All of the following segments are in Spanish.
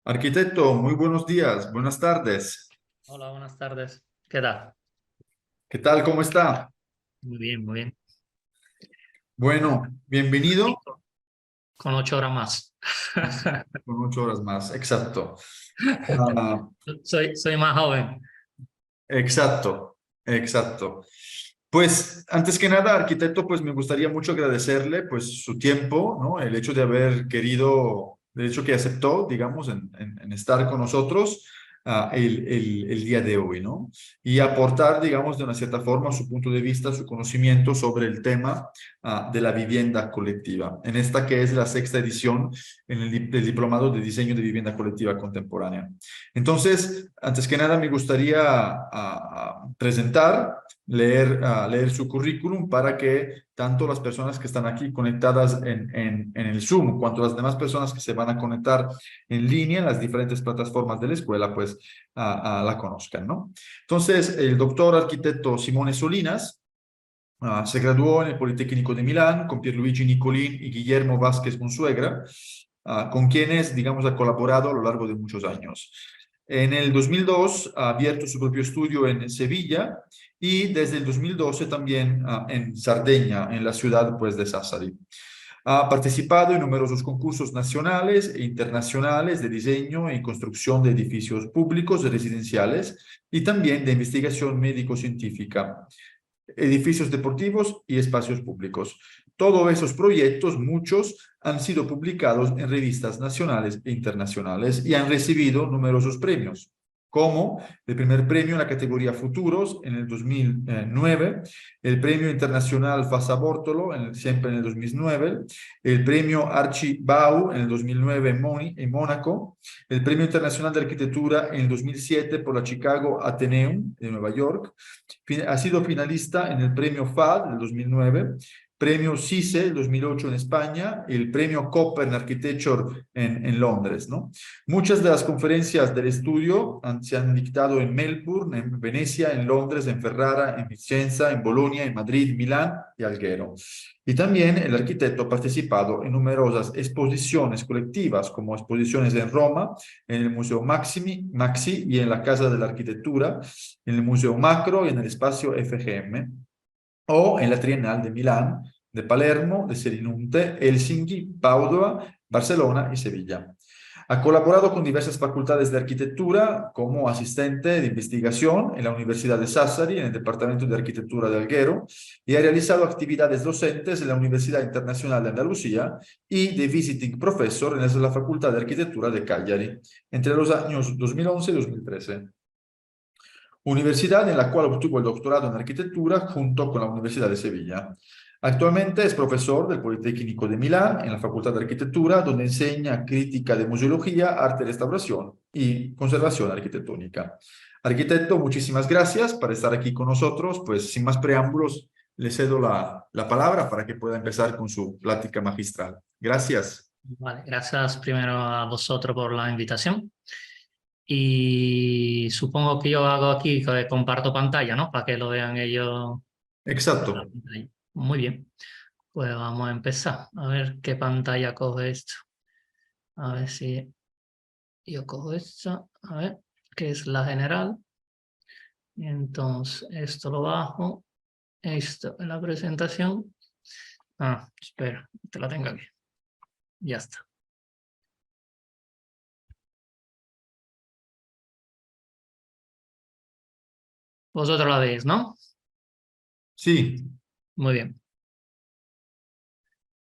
Arquitecto, muy buenos días, buenas tardes. Hola, buenas tardes. ¿Qué tal? ¿Qué tal? ¿Cómo está? Muy bien, muy bien. Bueno, Aquí bienvenido con 8 horas más. con 8 horas más. Exacto. Ah, Soy más joven. exacto, exacto. Pues antes que nada, arquitecto, pues me gustaría mucho agradecerle pues su tiempo, ¿no? El hecho de haber querido, el hecho que aceptó, digamos, en estar con nosotros el día de hoy, ¿no? Y aportar, digamos, de una cierta forma su punto de vista, su conocimiento sobre el tema de la vivienda colectiva, en esta que es la sexta edición del Diplomado de Diseño de Vivienda Colectiva Contemporánea. Entonces, antes que nada, me gustaría presentar leer su currículum para que tanto las personas que están aquí conectadas en el Zoom, cuanto las demás personas que se van a conectar en línea en las diferentes plataformas de la escuela, pues la conozcan, ¿no? Entonces, el doctor arquitecto Simone Solinas se graduó en el Politécnico de Milán con Pierluigi Nicolin y Guillermo Vázquez Consuegra, con quienes, digamos, ha colaborado a lo largo de muchos años. En el 2002 ha abierto su propio estudio en Sevilla y desde el 2012 también en Sardeña, en la ciudad pues, de Sassari. Ha participado en numerosos concursos nacionales e internacionales de diseño y construcción de edificios públicos y residenciales y también de investigación médico-científica, edificios deportivos y espacios públicos. Todos esos proyectos, muchos, han sido publicados en revistas nacionales e internacionales y han recibido numerosos premios, como el primer premio en la categoría Futuros en el 2009, el premio internacional Fassa Bortolo siempre en el 2009, el premio Archibau en el 2009 en Mónaco, el premio internacional de arquitectura en el 2007 por la Chicago Atheneum de Nueva York. Ha sido finalista en el premio FAD del 2009, premio CISE del 2008 en España y el premio Cooper en Architecture en Londres, ¿no? Muchas de las conferencias del estudio se han dictado en Melbourne, en Venecia, en Londres, en Ferrara, en Vicenza, en Bolonia, en Madrid, Milán y Alghero. Y también el arquitecto ha participado en numerosas exposiciones colectivas, como exposiciones en Roma, en el Museo Maxi y en la Casa de la Arquitectura, en el Museo Macro y en el espacio FGM, o en la Trienal de Milán, de Palermo, de Selinunte, Helsinki, Padua, Barcelona y Sevilla. Ha colaborado con diversas facultades de arquitectura como asistente de investigación en la Universidad de Sassari, en el Departamento de Arquitectura de Alghero, y ha realizado actividades docentes en la Universidad Internacional de Andalucía y de visiting professor en la Facultad de Arquitectura de Cagliari, entre los años 2011 y 2013. Universidad en la cual obtuvo el doctorado en arquitectura junto con la Universidad de Sevilla. Actualmente es profesor del Politécnico de Milán en la Facultad de Arquitectura, donde enseña crítica de museología, arte, restauración y conservación arquitectónica. Arquitecto, muchísimas gracias por estar aquí con nosotros. Pues sin más preámbulos, le cedo la palabra para que pueda empezar con su plática magistral. Gracias. Vale, gracias primero a vosotros por la invitación. Y supongo que yo hago aquí que comparto pantalla, ¿no? Para que lo vean ellos en la Exacto. pantalla. Muy bien. Pues vamos a empezar. A ver qué pantalla coge esto. A ver si yo cojo esto. A ver, que es la general. Y entonces esto lo bajo. Esto en la presentación. Ah, espera, te la tengo aquí. Ya está. Vosotros la veis, ¿no? Sí, Muy bien.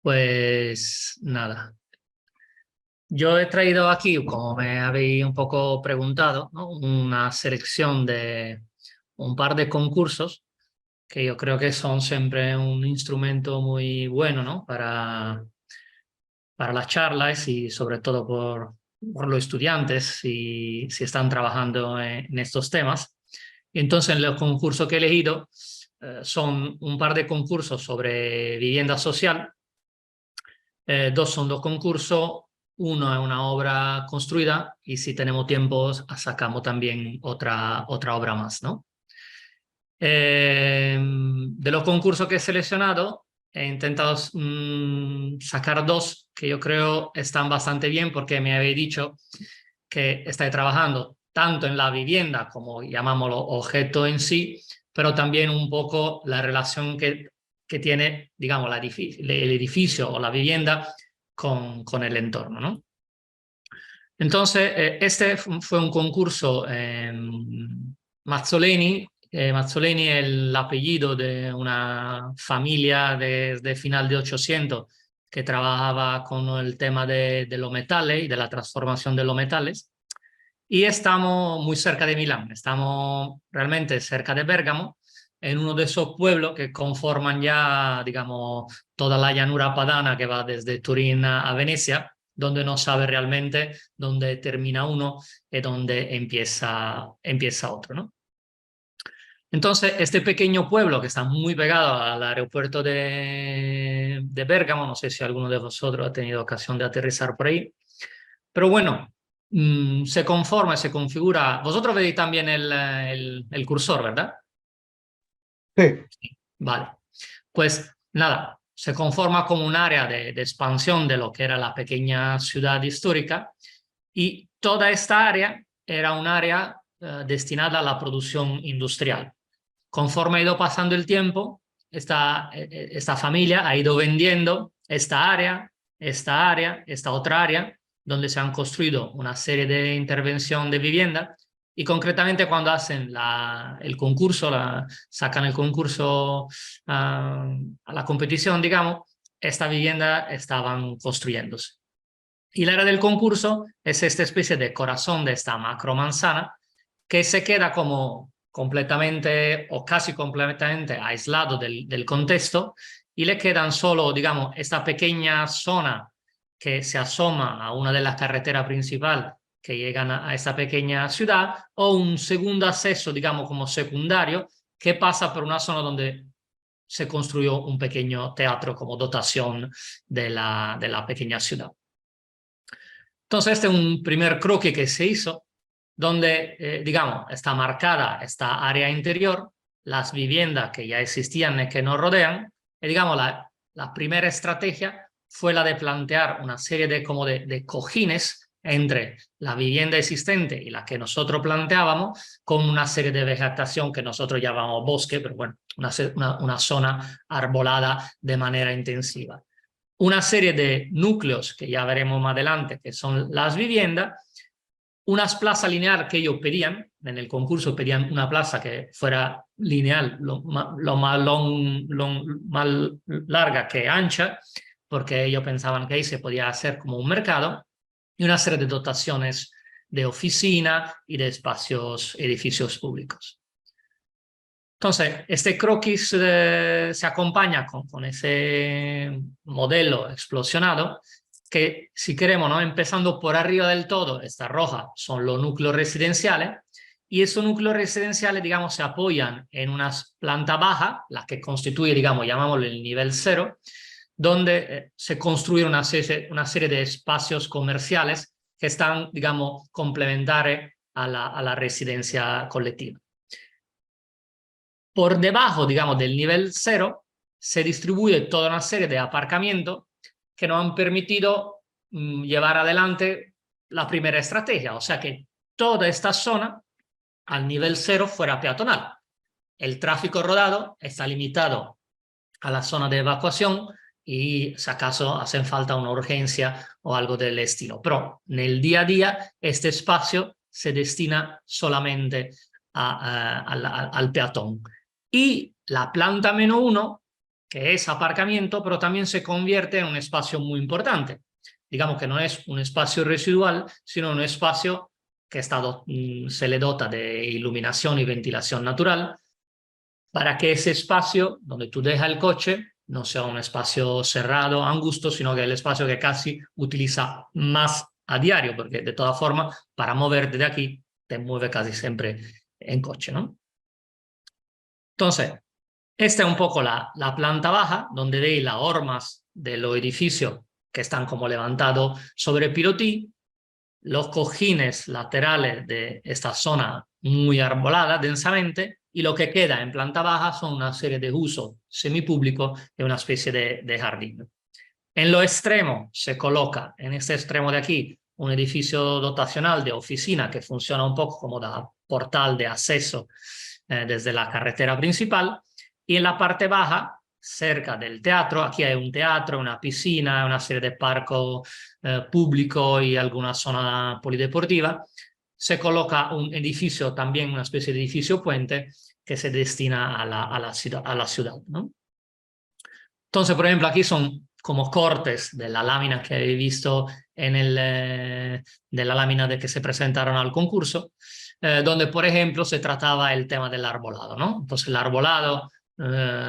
Pues nada. Yo he traído aquí, como me habéis un poco preguntado, ¿no? Una selección de un par de concursos que yo creo que son siempre un instrumento muy bueno, ¿no? Para las charlas y sobre todo por los estudiantes si están trabajando en estos temas. Y entonces los concursos que he elegido son un par de concursos sobre vivienda social. Dos son dos concursos, uno es una obra construida y si tenemos tiempo sacamos también otra obra más, ¿no? De los concursos que he seleccionado, he intentado sacar dos que yo creo están bastante bien porque me habéis dicho que está trabajando tanto en la vivienda, como llamámoslo objeto en sí, pero también un poco la relación que tiene, digamos, el edificio o la vivienda con el entorno, ¿no? Entonces, este fue un concurso Mazzoleni. Mazzoleni es el apellido de una familia de final de 800 que trabajaba con el tema de los metales y de la transformación de los metales. Y estamos muy cerca de Milán, estamos realmente cerca de Bérgamo, en uno de esos pueblos que conforman ya, digamos, toda la llanura padana que va desde Turín a Venecia, donde no sabe realmente dónde termina uno y dónde empieza otro, ¿no? Entonces, este pequeño pueblo que está muy pegado al aeropuerto de Bérgamo, no sé si alguno de vosotros ha tenido ocasión de aterrizar por ahí, pero bueno, se conforma, se configura. Vosotros veis también el cursor, ¿verdad? Sí, Vale. Pues nada, se conforma como un área de expansión de lo que era la pequeña ciudad histórica, y toda esta área era un área destinada a la producción industrial. Conforme ha ido pasando el tiempo, esta familia ha ido vendiendo esta área, esta otra área, donde se han construido una serie de intervención de vivienda, y concretamente cuando hacen el concurso, sacan el concurso a la competición, digamos, esta vivienda estaban construyéndose. Y la área del concurso es esta especie de corazón de esta macromanzana que se queda como completamente o casi completamente aislado del contexto, y le quedan solo, digamos, esta pequeña zona que se asoma a una de las carreteras principales que llegan a esta pequeña ciudad, o un segundo acceso, digamos, como secundario, que pasa por una zona donde se construyó un pequeño teatro como dotación de la pequeña ciudad. Entonces, este es un primer croquis que se hizo, donde, digamos, está marcada esta área interior, las viviendas que ya existían y que nos rodean, y digamos, la primera estrategia fue la de plantear una serie de cojines entre la vivienda existente y la que nosotros planteábamos, con una serie de vegetación que nosotros llamamos bosque, pero bueno, una zona arbolada de manera intensiva. Una serie de núcleos que ya veremos más adelante, que son las viviendas, unas plazas lineales que ellos pedían, en el concurso pedían una plaza que fuera lineal, lo más larga que ancha, porque ellos pensaban que ahí se podía hacer como un mercado, y una serie de dotaciones de oficina y de edificios públicos. Entonces, este croquis se acompaña con ese modelo explosionado, que si queremos, ¿no? Empezando por arriba del todo, esta roja son los núcleos residenciales, y esos núcleos residenciales, digamos, se apoyan en una planta baja, la que constituye, digamos, llamámoslo el nivel 0, donde se construye una serie de espacios comerciales que están, digamos, complementarios a la residencia colectiva. Por debajo, digamos, del nivel 0, se distribuye toda una serie de aparcamientos que nos han permitido llevar adelante la primera estrategia, o sea que toda esta zona al nivel 0 fuera peatonal. El tráfico rodado está limitado a la zona de evacuación, y si acaso hacen falta una urgencia o algo del estilo. Pero en el día a día este espacio se destina solamente al peatón. Y la planta -1, que es aparcamiento, pero también se convierte en un espacio muy importante. Digamos que no es un espacio residual, sino un espacio que se le dota de iluminación y ventilación natural, para que ese espacio donde tú dejas el coche no sea un espacio cerrado, angusto, sino que es el espacio que casi utiliza más a diario, porque de todas formas, para moverte de aquí, te mueves casi siempre en coche, ¿no? Entonces, esta es un poco la planta baja, donde veis las hormas de los edificios que están como levantados sobre pilotí, los cojines laterales de esta zona muy arbolada densamente, y lo que queda en planta baja son una serie de usos semipúblicos y una especie de jardín. En lo extremo se coloca, en este extremo de aquí, un edificio dotacional de oficina que funciona un poco como da portal de acceso desde la carretera principal, y en la parte baja, cerca del teatro, aquí hay un teatro, una piscina, una serie de parcos públicos y alguna zona polideportiva, se coloca un edificio, también una especie de edificio puente, que se destina a la ciudad, ¿no? Entonces, por ejemplo, aquí son como cortes de la lámina que habéis visto de la lámina de que se presentaron al concurso, donde, por ejemplo, se trataba el tema del arbolado, ¿no? Entonces, el arbolado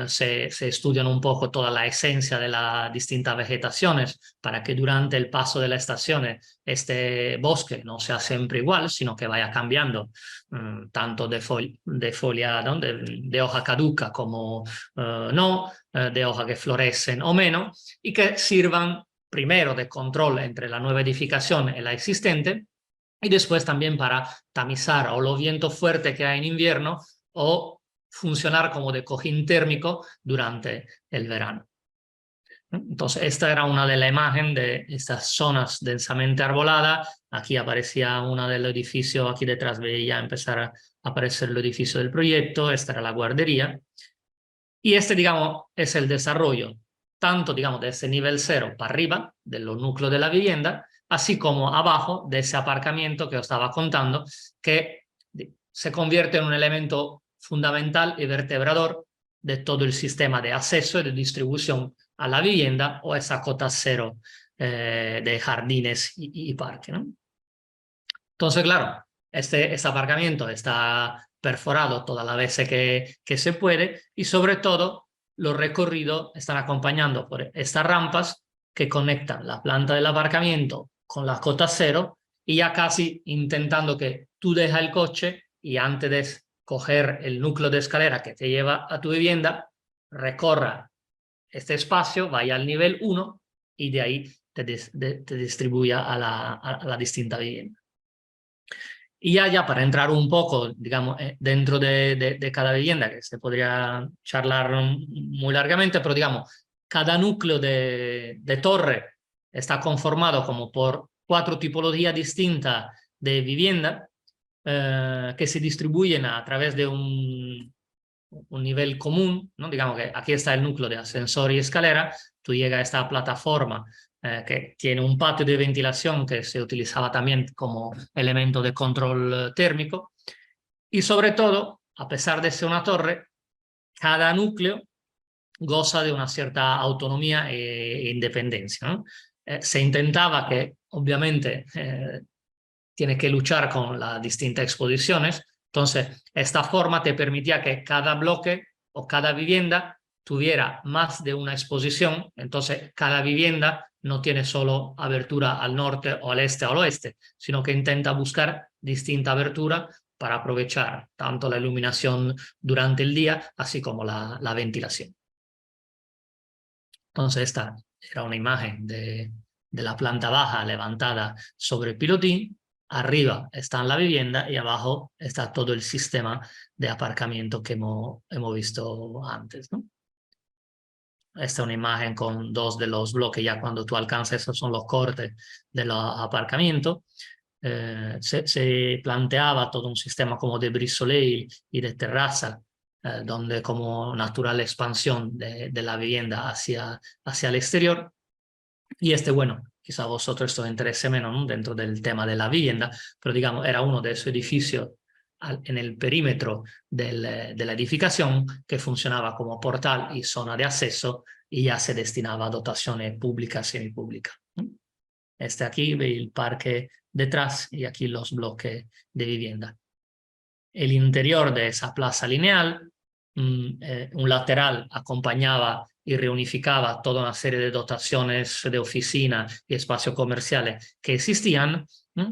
se estudian un poco toda la esencia de las distintas vegetaciones para que durante el paso de las estaciones este bosque no sea siempre igual, sino que vaya cambiando tanto de folia, ¿no? de hoja caduca como no, de hojas que florecen o menos, y que sirvan primero de control entre la nueva edificación y la existente, y después también para tamizar o los vientos fuertes que hay en invierno o funcionar como de cojín térmico durante el verano. Entonces, esta era una de las imágenes de estas zonas densamente arboladas. Aquí aparecía uno del edificio, aquí detrás veía empezar a aparecer el edificio del proyecto, esta era la guardería. Y este, digamos, es el desarrollo, tanto, digamos, de ese nivel 0 para arriba, de los núcleos de la vivienda, así como abajo de ese aparcamiento que os estaba contando, que se convierte en un elemento fundamental y vertebrador de todo el sistema de acceso y de distribución a la vivienda o esa cota 0 de jardines y parques, ¿no? Entonces, claro, este aparcamiento está perforado toda la vez que se puede, y sobre todo los recorridos están acompañando por estas rampas que conectan la planta del aparcamiento con la cota 0, y ya casi intentando que tú dejas el coche y antes de coger el núcleo de escalera que te lleva a tu vivienda, recorra este espacio, vaya al nivel 1 y de ahí te distribuya a la distinta vivienda. Y ya para entrar un poco, digamos, dentro de cada vivienda, que se podría charlar muy largamente, pero digamos, cada núcleo de torre está conformado como por 4 tipologías distintas de vivienda que se distribuyen a través de un nivel común, ¿no? Digamos que aquí está el núcleo de ascensor y escalera, tú llegas a esta plataforma que tiene un patio de ventilación que se utilizaba también como elemento de control térmico, y sobre todo, a pesar de ser una torre, cada núcleo goza de una cierta autonomía e independencia, ¿no? Se intentaba que, obviamente, tiene que luchar con las distintas exposiciones. Entonces, esta forma te permitía que cada bloque o cada vivienda tuviera más de una exposición. Entonces, cada vivienda no tiene solo abertura al norte o al este o al oeste, sino que intenta buscar distinta abertura para aprovechar tanto la iluminación durante el día, así como la ventilación. Entonces, esta era una imagen de la planta baja levantada sobre el pilotín. Arriba está la vivienda y abajo está todo el sistema de aparcamiento que hemos visto antes, ¿no? Esta es una imagen con 2 de los bloques, ya cuando tú alcanzas, esos son los cortes de los aparcamientos. Se planteaba todo un sistema como de brisolei y de terraza, donde como natural expansión de la vivienda hacia el exterior. Y bueno, quizá a vosotros esto os interese menos, ¿no? Dentro del tema de la vivienda, pero digamos, era uno de esos edificios en el perímetro de la edificación que funcionaba como portal y zona de acceso, y ya se destinaba a dotaciones públicas, semipúblicas. Aquí veis el parque detrás y aquí los bloques de vivienda. El interior de esa plaza lineal, un lateral acompañaba y reunificaba toda una serie de dotaciones de oficina y espacios comerciales que existían.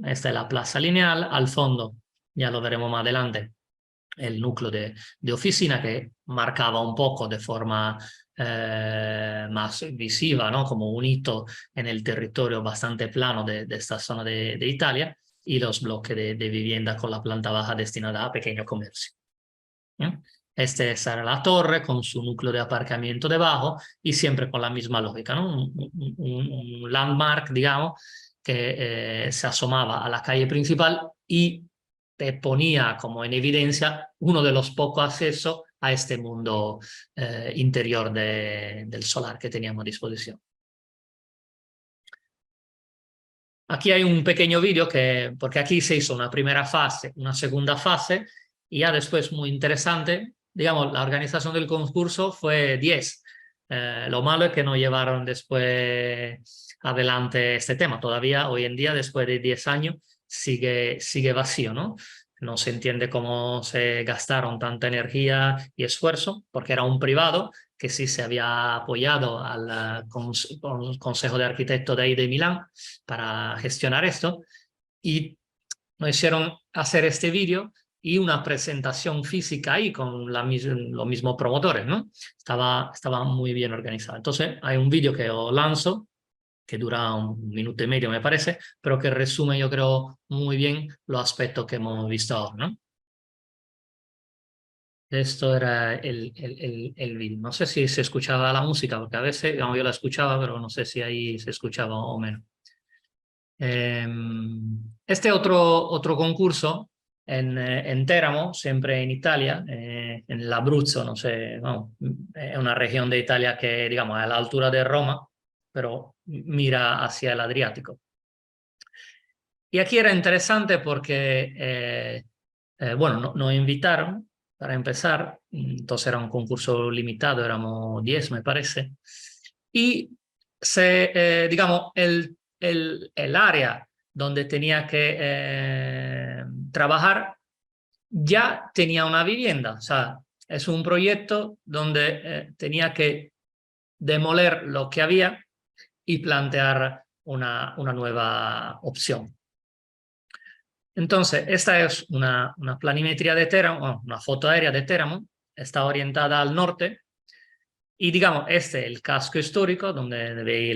Esta es la plaza lineal, al fondo, ya lo veremos más adelante, el núcleo de oficina que marcaba un poco de forma más visiva, ¿no? Como un hito en el territorio bastante plano de esta zona de Italia, y los bloques de vivienda con la planta baja destinada a pequeño comercio. Esta era la torre con su núcleo de aparcamiento debajo y siempre con la misma lógica, ¿no? Un landmark, digamos, que se asomaba a la calle principal y te ponía como en evidencia uno de los pocos accesos a este mundo interior del solar que teníamos a disposición. Aquí hay un pequeño vídeo porque aquí se hizo una primera fase, una segunda fase, y ya después, muy interesante, digamos, la organización del concurso fue 10. Lo malo es que no llevaron después adelante este tema. Todavía hoy en día, después de 10 años, sigue vacío, ¿no? No se entiende cómo se gastaron tanta energía y esfuerzo, porque era un privado que sí se había apoyado al Consejo de Arquitectos de ahí de Milán para gestionar esto, y nos hicieron hacer este vídeo y una presentación física ahí con los mismos promotores, ¿no? Estaba muy bien organizado. Entonces hay un vídeo que os lanzo, que dura 1 minuto y medio me parece, pero que resume, yo creo, muy bien los aspectos que hemos visto ahora, ¿no? Esto era el vídeo. No sé si se escuchaba la música, porque a veces, digamos, yo la escuchaba, pero no sé si ahí se escuchaba o menos. Este otro concurso en Teramo, siempre en Italia, en l'Abruzzo, no sé, no, es una región de Italia que, digamos, a la altura de Roma, pero mira hacia el Adriático. Y aquí era interesante porque, bueno, nos invitaron para empezar, entonces era un concurso limitado, éramos 10 me parece, y digamos, el área donde tenía que trabajar ya tenía una vivienda, o sea, es un proyecto donde tenía que demoler lo que había y plantear una nueva opción. Entonces, esta es una planimetría de Teramo, una foto aérea de Teramo, está orientada al norte, y digamos, este es el casco histórico, donde veis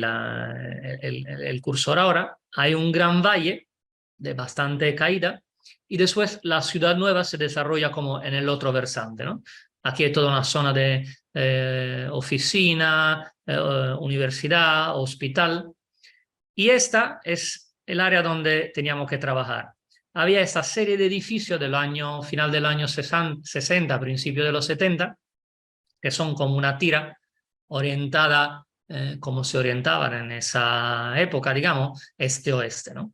el cursor ahora. Hay un gran valle de bastante caída, y después la ciudad nueva se desarrolla como en el otro versante, ¿no? Aquí hay toda una zona de oficina, universidad, hospital, y esta es el área donde teníamos que trabajar. Había esta serie de edificios final del año 60, principio de los 70, que son como una tira orientada, como se orientaban en esa época, digamos, este-oeste, ¿no?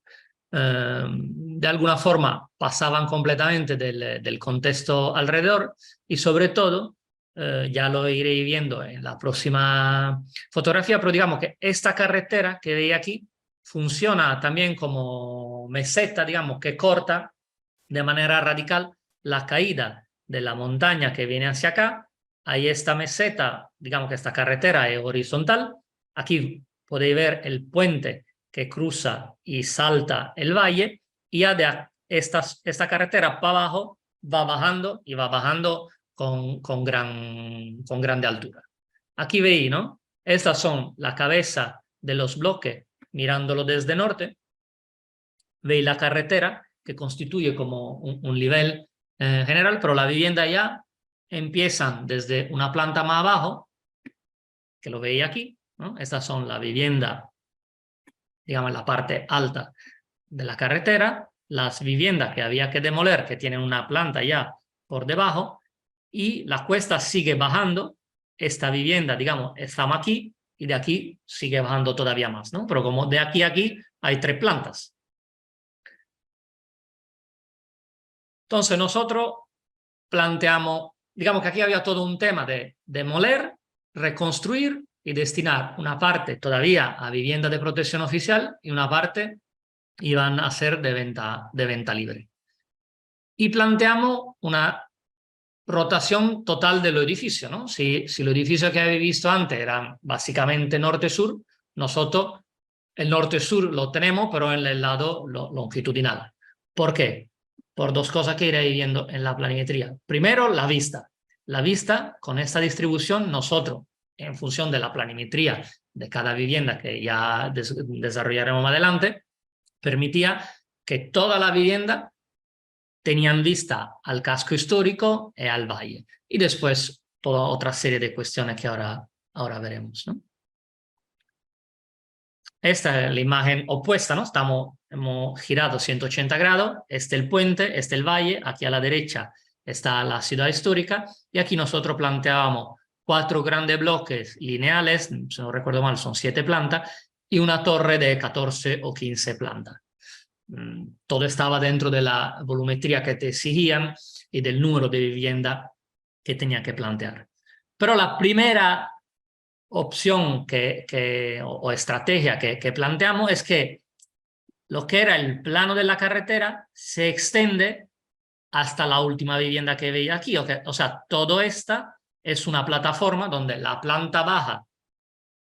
De alguna forma pasaban completamente del contexto alrededor, y sobre todo, ya lo iré viendo en la próxima fotografía, pero digamos que esta carretera que veis aquí funciona también como meseta, digamos, que corta de manera radical la caída de la montaña que viene hacia acá. Ahí esta meseta, digamos que esta carretera es horizontal. Aquí podéis ver el puente que cruza y salta el valle, y ya de esta carretera para abajo va bajando, y va bajando con grande altura. Aquí veis, ¿no? Estas son la cabeza de los bloques mirándolo desde norte. Veis la carretera que constituye como un nivel general, pero la vivienda ya empiezan desde una planta más abajo, que lo veis aquí, ¿no? Estas son la vivienda, digamos, la parte alta de la carretera, las viviendas que había que demoler, que tienen una planta ya por debajo, y la cuesta sigue bajando. Esta vivienda, digamos, estamos aquí, y de aquí sigue bajando todavía más, ¿no? Pero como de aquí a aquí hay 3 plantas. Entonces nosotros planteamos, digamos que aquí había todo un tema de demoler, reconstruir y destinar una parte todavía a vivienda de protección oficial, y una parte iban a ser de venta libre. Y planteamos una rotación total del edificio, ¿no? Si los edificios que habéis visto antes eran básicamente norte-sur, nosotros el norte-sur lo tenemos, pero en el lado longitudinal. ¿Por qué? Por 2 cosas que iré viendo en la planimetría. Primero, la vista. La vista, con esta distribución, nosotros, en función de la planimetría de cada vivienda que ya desarrollaremos más adelante, permitía que toda la vivienda tenían vista al casco histórico y al valle. Y después toda otra serie de cuestiones que ahora veremos, ¿no? Esta es la imagen opuesta, ¿no? Hemos girado 180 grados, este es el puente, este es el valle, aquí a la derecha está la ciudad histórica, y aquí nosotros planteábamos 4 grandes bloques lineales, si no recuerdo mal son 7 plantas, y una torre de 14 o 15 plantas. Todo estaba dentro de la volumetría que te exigían y del número de vivienda que tenía que plantear. Pero la primera opción o estrategia que planteamos es que lo que era el plano de la carretera se extiende hasta la última vivienda que veía aquí. O sea, todo esta es una plataforma donde la planta baja,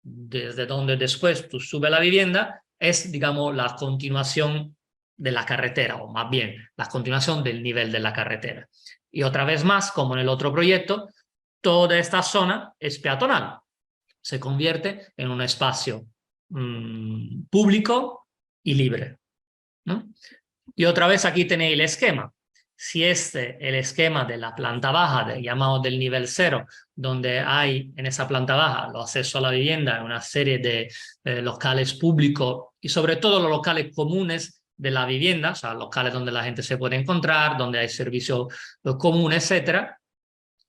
desde donde después tú subes la vivienda, es, digamos, la continuación de la carretera, o más bien, la continuación del nivel de la carretera. Y otra vez más, como en el otro proyecto, toda esta zona es peatonal. Se convierte en un espacio público y libre, ¿no? Y otra vez aquí tenéis el esquema. Si el esquema de la planta baja, llamado del nivel 0, donde hay en esa planta baja los accesos a la vivienda, una serie de locales públicos y sobre todo los locales comunes de la vivienda, o sea, locales donde la gente se puede encontrar, donde hay servicios comunes, etc.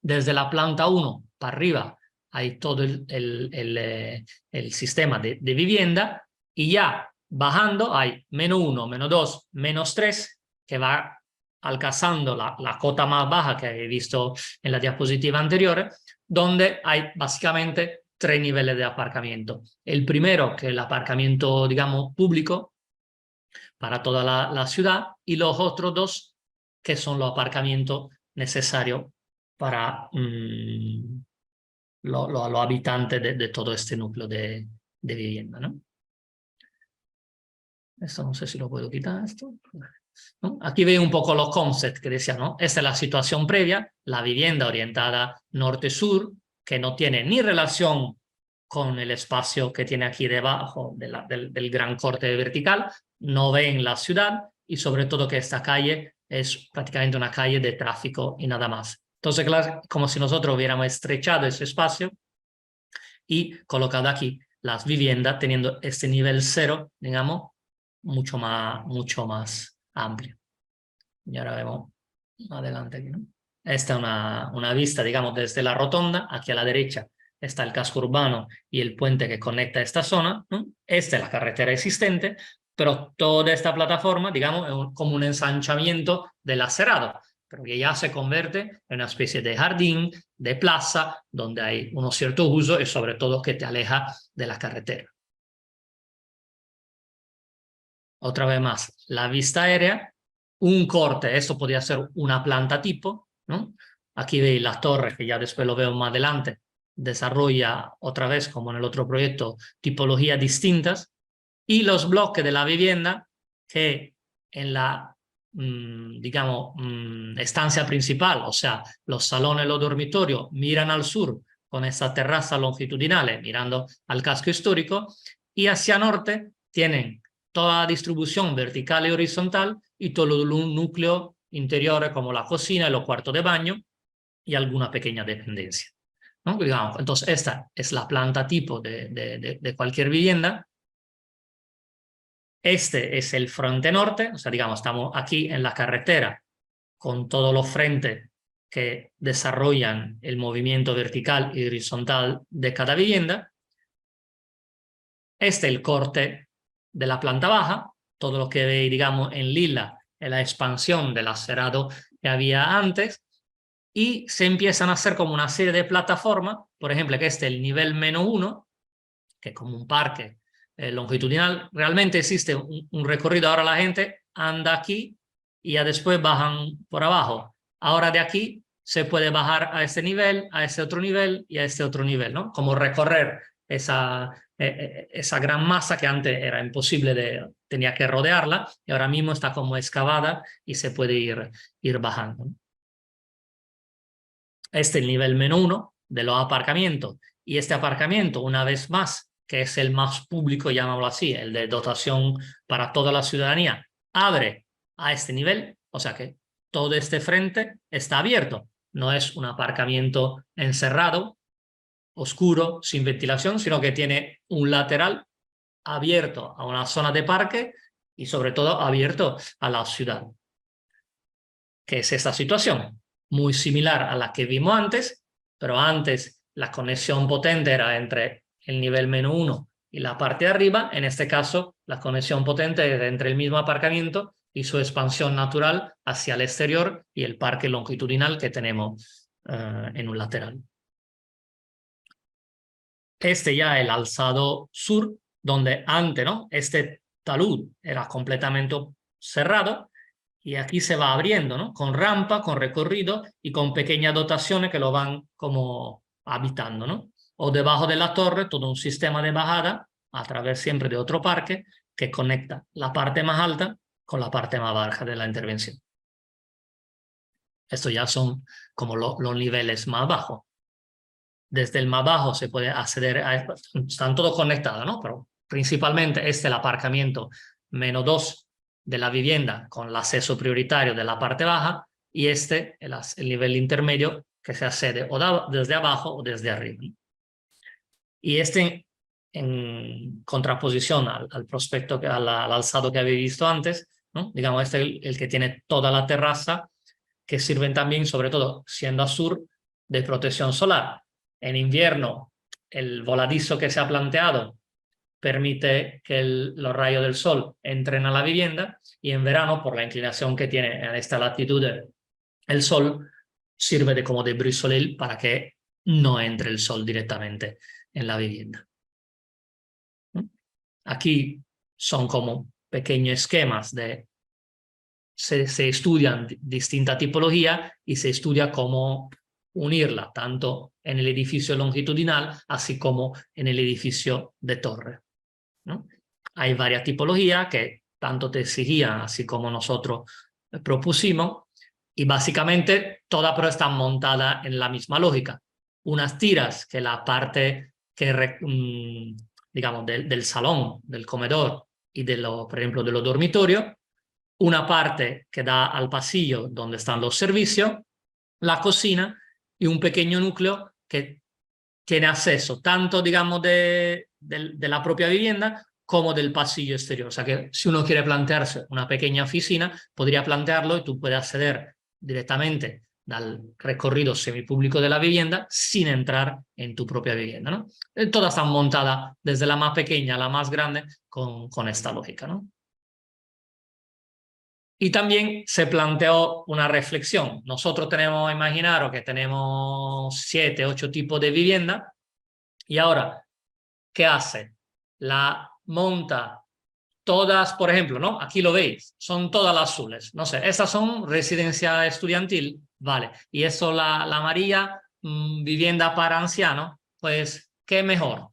Desde la planta 1 para arriba hay todo el sistema de vivienda, y ya bajando hay -1, -2, -3, que va alcanzando la cota más baja que he visto en la diapositiva anterior, donde hay básicamente 3 niveles de aparcamiento. El primero, que es el aparcamiento, digamos, público para toda la ciudad, y los otros 2, que son los aparcamientos necesarios para los habitantes de todo este núcleo de vivienda, ¿no? Esto no sé si lo puedo quitar, esto, ¿no? Aquí veis un poco los conceptos que decía, ¿no? Esta es la situación previa, la vivienda orientada norte-sur, que no tiene ni relación con el espacio que tiene aquí debajo del gran corte vertical, no ven la ciudad, y sobre todo que esta calle es prácticamente una calle de tráfico y nada más. Entonces, claro, como si nosotros hubiéramos estrechado ese espacio y colocado aquí las viviendas teniendo este nivel 0, digamos, mucho más amplio. Y ahora vemos adelante aquí, ¿no? Esta es una vista, digamos, desde la rotonda. Aquí a la derecha está el casco urbano y el puente que conecta esta zona, ¿no? Esta es la carretera existente, pero toda esta plataforma, digamos, es como un ensanchamiento del acerado, pero que ya se convierte en una especie de jardín, de plaza, donde hay unos ciertos usos y sobre todo que te aleja de la carretera. Otra vez más, la vista aérea, un corte, esto podría ser una planta tipo, ¿no? Aquí veis las torres, que ya después lo veo más adelante, desarrolla otra vez, como en el otro proyecto, tipologías distintas, y los bloques de la vivienda que en la, digamos, estancia principal, o sea, los salones, los dormitorios, miran al sur con esa terraza longitudinal, mirando al casco histórico, y hacia norte tienen toda la distribución vertical y horizontal y todo el núcleo interior como la cocina y los cuartos de baño y alguna pequeña dependencia, ¿no? Digamos, entonces esta es la planta tipo de cualquier vivienda. Este es el frente norte, o sea, digamos, estamos aquí en la carretera con todos los frentes que desarrollan el movimiento vertical y horizontal de cada vivienda. Este es el corte de la planta baja, todo lo que veis, digamos, en lila es la expansión del acerado que había antes, y se empiezan a hacer como una serie de plataformas, por ejemplo, que este es el nivel -1, que es como un parque longitudinal. Realmente existe un recorrido, ahora la gente anda aquí y ya después bajan por abajo. Ahora de aquí se puede bajar a este nivel, a este otro nivel y a este otro nivel, ¿no? Como recorrer esa gran masa que antes era imposible, tenía que rodearla, y ahora mismo está como excavada y se puede ir bajando, ¿no? Este es el nivel -1 de los aparcamientos, y este aparcamiento, una vez más, que es el más público, llamémoslo así, el de dotación para toda la ciudadanía, abre a este nivel, o sea que todo este frente está abierto, no es un aparcamiento encerrado, oscuro, sin ventilación, sino que tiene un lateral abierto a una zona de parque y sobre todo abierto a la ciudad. ¿Qué es esta situación? Muy similar a la que vimos antes, pero antes la conexión potente era entre el nivel -1 y la parte de arriba. En este caso, la conexión potente es entre el mismo aparcamiento y su expansión natural hacia el exterior y el parque longitudinal que tenemos en un lateral. Este ya es el alzado sur, donde antes, ¿no?, este talud era completamente cerrado y aquí se va abriendo, ¿no?, con rampa, con recorrido y con pequeñas dotaciones que lo van como habitando, ¿no? O debajo de la torre todo un sistema de bajada a través siempre de otro parque que conecta la parte más alta con la parte más baja de la intervención. Estos ya son como los niveles más bajos. Desde el más bajo se puede acceder a... Están todos conectados, ¿no? Pero principalmente este es el aparcamiento -2 de la vivienda con el acceso prioritario de la parte baja y este el nivel intermedio que se accede o desde abajo o desde arriba. Y este en contraposición al prospecto, al alzado que habéis visto antes, ¿no? Digamos, este es el que tiene toda la terraza, que sirven también, sobre todo siendo a sur, de protección solar. En invierno, el voladizo que se ha planteado permite que los rayos del sol entren a la vivienda y en verano, por la inclinación que tiene en esta latitud el sol, sirve como de brisolil para que no entre el sol directamente en la vivienda. Aquí son como pequeños esquemas de... Se estudian distintas tipologías y se estudia cómo unirla, tanto en el edificio longitudinal, así como en el edificio de torre, ¿no? Hay varias tipologías que tanto te exigían, así como nosotros propusimos, y básicamente todas pero están montadas en la misma lógica. Unas tiras que la parte que, digamos, del salón, del comedor y por ejemplo, de los dormitorios, una parte que da al pasillo donde están los servicios, la cocina y un pequeño núcleo que tiene acceso tanto, digamos, de la propia vivienda como del pasillo exterior. O sea que si uno quiere plantearse una pequeña oficina, podría plantearlo y tú puedes acceder directamente al recorrido semipúblico de la vivienda sin entrar en tu propia vivienda, ¿no? Todas están montadas desde la más pequeña a la más grande con esta lógica, ¿no? Y también se planteó una reflexión. Nosotros tenemos, imaginaros que tenemos 7, 8 tipos de vivienda y ahora, ¿qué hace? La monta todas, por ejemplo, ¿no? Aquí lo veis, son todas las azules. No sé, estas son residencia estudiantil, vale. Y eso, la amarilla, vivienda para ancianos, pues, ¿qué mejor?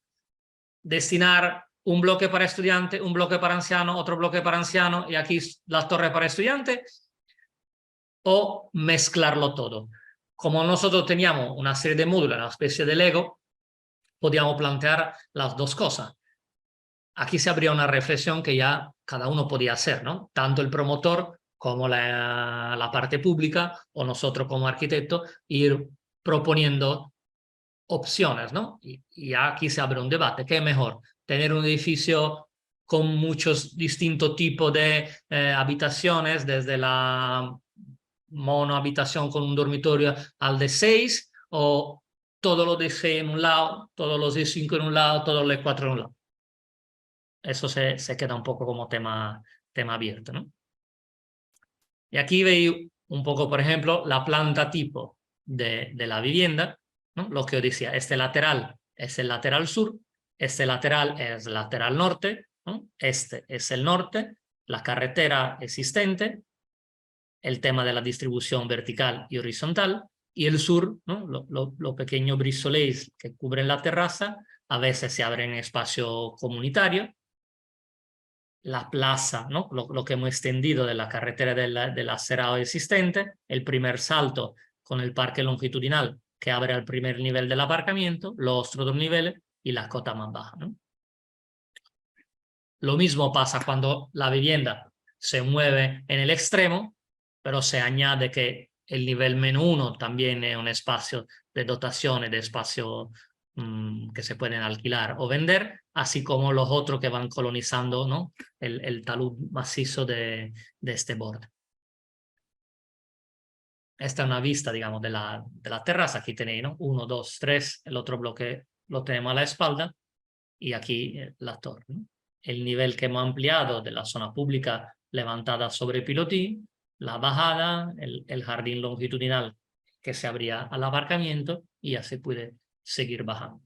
Destinar un bloque para estudiante, un bloque para anciano, otro bloque para anciano y aquí las torres para estudiante, o mezclarlo todo. Como nosotros teníamos una serie de módulos, una especie de Lego, podíamos plantear las dos cosas. Aquí se abría una reflexión que ya cada uno podía hacer, ¿no? Tanto el promotor como la parte pública o nosotros como arquitectos, ir proponiendo opciones, ¿no? Y aquí se abre un debate. ¿Qué es mejor? ¿Tener un edificio con muchos distintos tipos de habitaciones, desde la monohabitación con un dormitorio al de 6, o todos los de 6 en un lado, todos los de 5 en un lado, todos los de 4 en un lado? Eso se queda un poco como tema abierto, ¿no? Y aquí veis un poco, por ejemplo, la planta tipo de la vivienda, ¿no? Lo que os decía, este lateral es el lateral sur, este lateral es el lateral norte, ¿no? Este es el norte, la carretera existente, el tema de la distribución vertical y horizontal, y el sur, ¿no? Los pequeños brisolets que cubren la terraza, a veces se abren en espacio comunitario, la plaza, ¿no? Lo que hemos extendido de la carretera del acerado existente, el primer salto con el parque longitudinal que abre al primer nivel del aparcamiento, los otros 2 niveles y la cota más baja, ¿no? Lo mismo pasa cuando la vivienda se mueve en el extremo, pero se añade que el nivel -1 también es un espacio de dotaciones, de espacio que se pueden alquilar o vender, así como los otros que van colonizando, ¿no?, el talud macizo de este borde. Esta es una vista, digamos, de la terraza. Aquí tenéis, ¿no?, 1, 2, 3, el otro bloque lo tenemos a la espalda y aquí la torre, ¿no? El nivel que hemos ampliado de la zona pública levantada sobre Pilotí, la bajada, el jardín longitudinal que se abría al aparcamiento y ya se puede seguir bajando.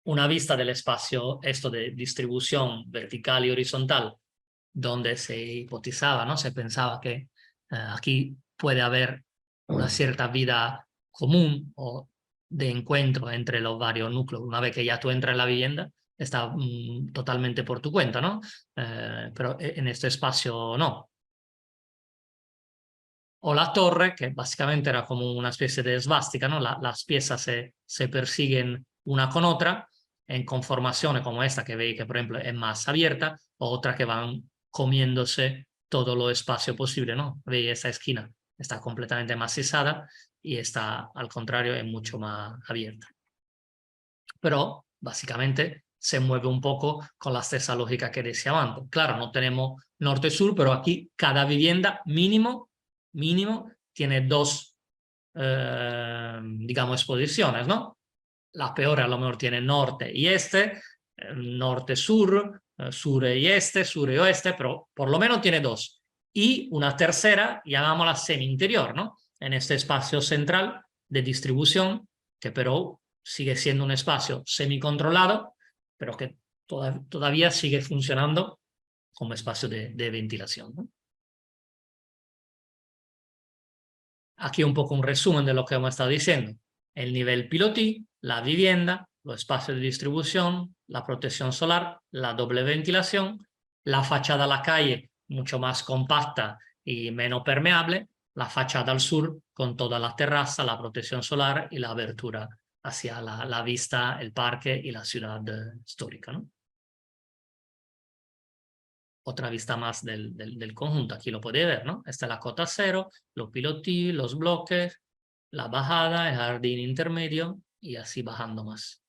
Una vista del espacio, esto de distribución vertical y horizontal, donde se hipotizaba, ¿no?, se pensaba que aquí puede haber una cierta vida común o de encuentro entre los varios núcleos. Una vez que ya tú entras en la vivienda, está totalmente por tu cuenta, ¿no? Pero en este espacio no. O la torre, que básicamente era como una especie de esvástica, ¿no? Las piezas se persiguen una con otra en conformaciones como esta que veis que, por ejemplo, es más abierta, o otra que van comiéndose todo lo espacio posible, ¿no? Veis esa esquina, está completamente macizada y esta, al contrario, es mucho más abierta. Pero, básicamente, se mueve un poco con la esa lógica que decía antes. Claro, no tenemos norte-sur, pero aquí cada vivienda mínimo tiene dos, digamos, exposiciones, ¿no? Las peores a lo mejor tienen norte y este, norte-sur, sur y este, sur y oeste, pero por lo menos tiene dos. Y una tercera, llamámosla semi-interior, ¿no? En este espacio central de distribución, que pero sigue siendo un espacio semi-controlado, pero que todavía sigue funcionando como espacio de ventilación, ¿no? Aquí un poco un resumen de lo que hemos estado diciendo. El nivel Pilotí, la vivienda, los espacios de distribución, la protección solar, la doble ventilación, la fachada a la calle mucho más compacta y menos permeable, la fachada al sur con toda la terraza, la protección solar y la abertura hacia la vista, el parque y la ciudad histórica, ¿no? Otra vista más del conjunto, aquí lo podéis ver, ¿no? Esta es la cota cero, los Pilotí, los bloques, la bajada, el jardín intermedio y así bajando más.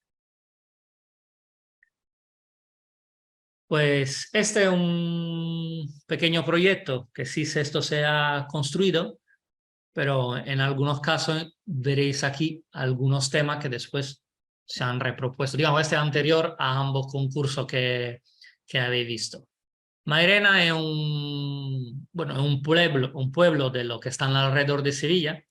Pues este es un pequeño proyecto que sí esto se ha construido, pero en algunos casos veréis aquí algunos temas que después se han repropuesto. Digamos, este anterior a ambos concursos que habéis visto. Mairena es un pueblo de lo que está alrededor de Sevilla,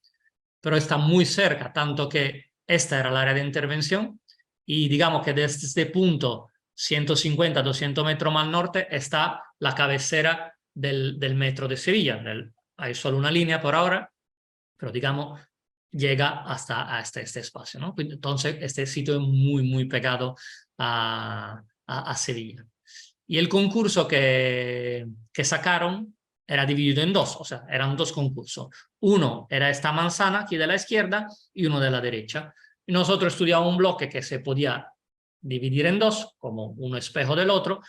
pero está muy cerca, tanto que esta era el área de intervención y digamos que desde este punto 150, 200 metros más al norte está la cabecera del metro de Sevilla. Hay solo una línea por ahora, pero digamos llega hasta este espacio, ¿no? Entonces este sitio es muy pegado a Sevilla. Y el concurso que sacaron era dividido en dos, o sea, eran dos concursos. Uno era esta manzana aquí de la izquierda y uno de la derecha. Y nosotros estudiamos un bloque que se podía dividir en dos, como un espejo del otro,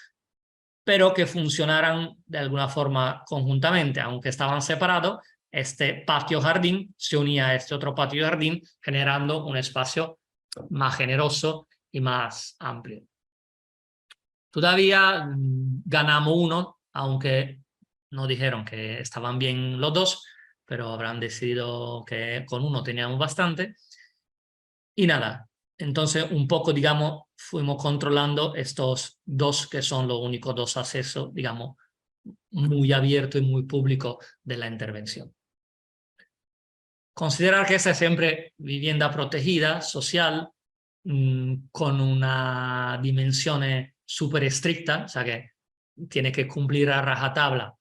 pero que funcionaran de alguna forma conjuntamente, aunque estaban separados. Este patio-jardín se unía a este otro patio-jardín, generando un espacio más generoso y más amplio. Todavía ganamos uno, aunque no dijeron que estaban bien los dos, pero habrán decidido que con uno teníamos bastante. Y nada, entonces un poco, digamos, fuimos controlando estos dos que son los únicos dos accesos, digamos, muy abierto y muy público de la intervención. Considerar que esa es siempre vivienda protegida, social, con una dimensión súper estricta, o sea que tiene que cumplir a rajatabla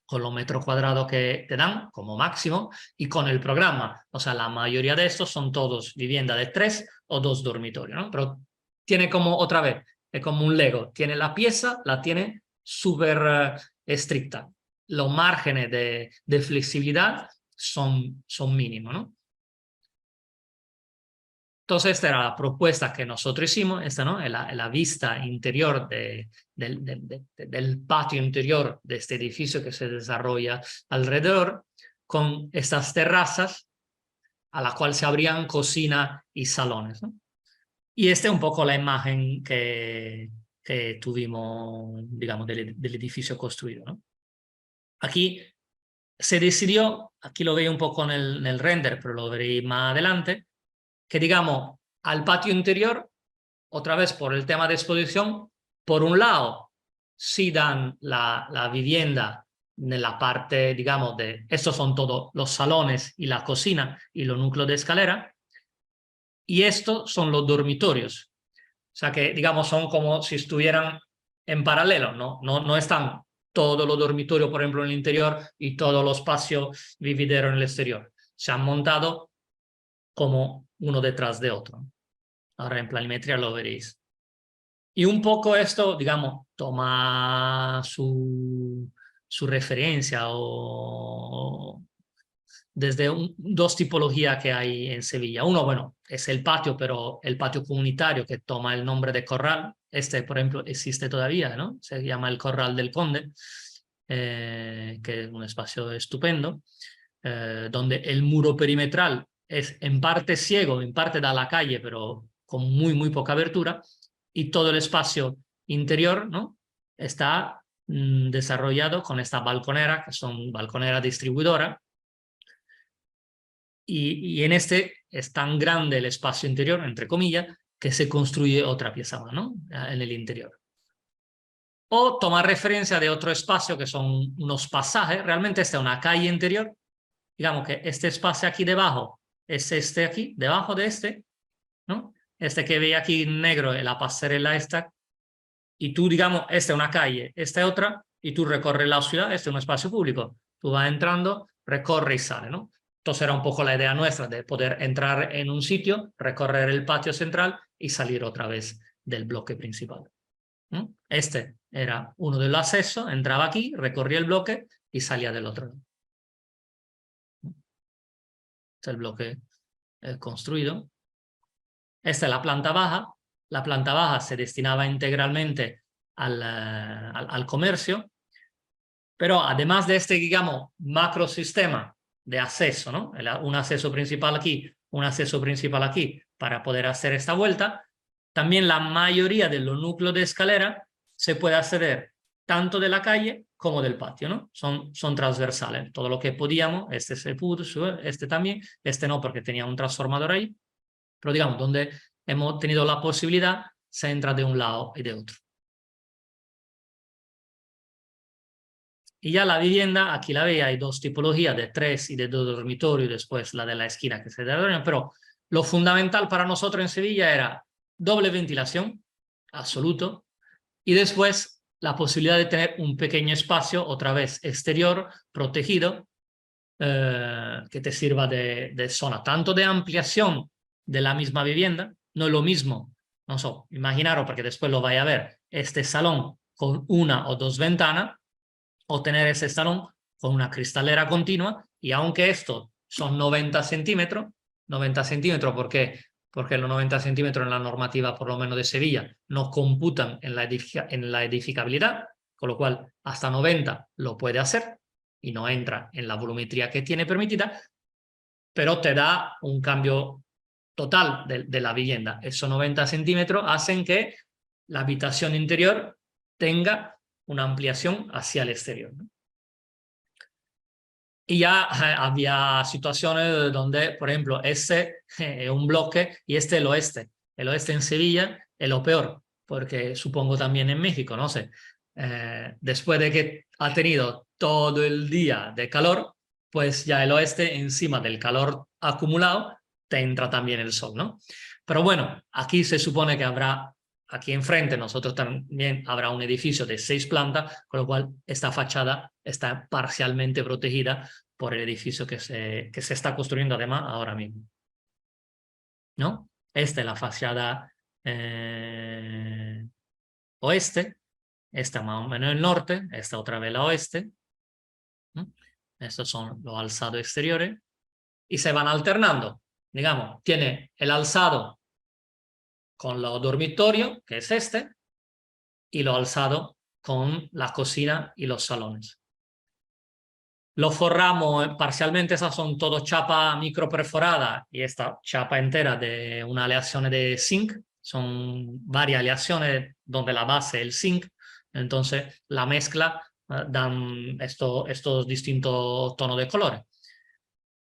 con los metros cuadrados que te dan como máximo y con el programa. O sea, la mayoría de estos son todos vivienda de 3 o 2 dormitorios, ¿no? Pero tiene como, otra vez, es como un Lego. Tiene la pieza, la tiene súper estricta. Los márgenes de flexibilidad son mínimos, ¿no? Entonces, esta era la propuesta que nosotros hicimos, esta, ¿no? La vista interior del patio interior de este edificio que se desarrolla alrededor, con estas terrazas a la cual se abrían cocina y salones, ¿no? Y esta es un poco la imagen que tuvimos, digamos, del edificio construido, ¿no? Aquí se decidió, aquí lo veis un poco en el render, pero lo veréis más adelante, que digamos, al patio interior, otra vez por el tema de exposición, por un lado, sí dan la vivienda en la parte, digamos, estos son todos los salones y la cocina y los núcleos de escalera, y estos son los dormitorios. O sea que, digamos, son como si estuvieran en paralelo, ¿no? No están todos los dormitorios, por ejemplo, en el interior y todos los espacios vivideros en el exterior. Se han montado como uno detrás de otro. Ahora en planimetría lo veréis. Y un poco esto, digamos, toma su referencia o desde dos tipologías que hay en Sevilla. Uno, bueno, es el patio, pero el patio comunitario que toma el nombre de corral. Este, por ejemplo, existe todavía, ¿no? Se llama el Corral del Conde, que es un espacio estupendo, donde el muro perimetral es en parte ciego, en parte da a la calle, pero con muy poca abertura, y todo el espacio interior, ¿no? Está desarrollado con esta balconera, que son balconeras distribuidoras, y en este es tan grande el espacio interior, entre comillas, que se construye otra pieza más, ¿no? En el interior. O tomar referencia de otro espacio que son unos pasajes. Realmente esta es una calle interior. Digamos que este espacio aquí debajo es este aquí, debajo de este, ¿no? Este que ve aquí en negro es la pasarela esta. Y tú, digamos, esta es una calle, esta es otra, y tú recorres la ciudad, este es un espacio público. Tú vas entrando, recorre y sale, ¿no? Entonces era un poco la idea nuestra de poder entrar en un sitio, recorrer el patio central y salir otra vez del bloque principal. Este era uno de los accesos, entraba aquí, recorría el bloque y salía del otro lado. Este es el bloque construido. Esta es la planta baja. La planta baja se destinaba integralmente al comercio, pero además de este, digamos, macrosistema de acceso, ¿no? Un acceso principal aquí, un acceso principal aquí, para poder hacer esta vuelta, también la mayoría de los núcleos de escalera se puede acceder tanto de la calle como del patio, ¿no? Son transversales. Todo lo que podíamos, este se pudo, este también, este no porque tenía un transformador ahí, pero digamos, donde hemos tenido la posibilidad, se entra de un lado y de otro. Y ya la vivienda, aquí la veis, hay dos tipologías, de 3 y de 2 dormitorios, y después la de la esquina que se da, pero lo fundamental para nosotros en Sevilla era doble ventilación, absoluto, y después la posibilidad de tener un pequeño espacio, otra vez exterior, protegido, que te sirva de zona, tanto de ampliación de la misma vivienda, no es lo mismo, no sé, imaginaros, porque después lo vais a ver, este salón con una o dos ventanas, o tener ese salón con una cristalera continua, y aunque esto son 90 centímetros, ¿por qué? Porque los 90 centímetros en la normativa, por lo menos de Sevilla, no computan en la edificabilidad, con lo cual hasta 90 lo puede hacer y no entra en la volumetría que tiene permitida, pero te da un cambio total de la vivienda. Esos 90 centímetros hacen que la habitación interior tenga una ampliación hacia el exterior, ¿no? Y ya había situaciones donde, por ejemplo, este es un bloque y este el oeste. El oeste en Sevilla es lo peor, porque supongo también en México, no sé. Después de que ha tenido todo el día de calor, pues ya el oeste, encima del calor acumulado, te entra también el sol, ¿no? Pero bueno, aquí se supone que habrá, aquí enfrente nosotros también habrá un edificio de 6 plantas, con lo cual esta fachada está parcialmente protegida por el edificio que se está construyendo además ahora mismo, ¿no? Esta es la fachada oeste, esta más o menos el norte, esta otra vez la oeste, ¿no? Estos son los alzados exteriores y se van alternando. Digamos, tiene el alzado con los dormitorios, que es este, y lo alzado con la cocina y los salones. Lo forramos parcialmente, esas son todo chapa micro perforada y esta chapa entera de una aleación de zinc, son varias aleaciones donde la base es el zinc, entonces la mezcla dan estos distintos tonos de colores.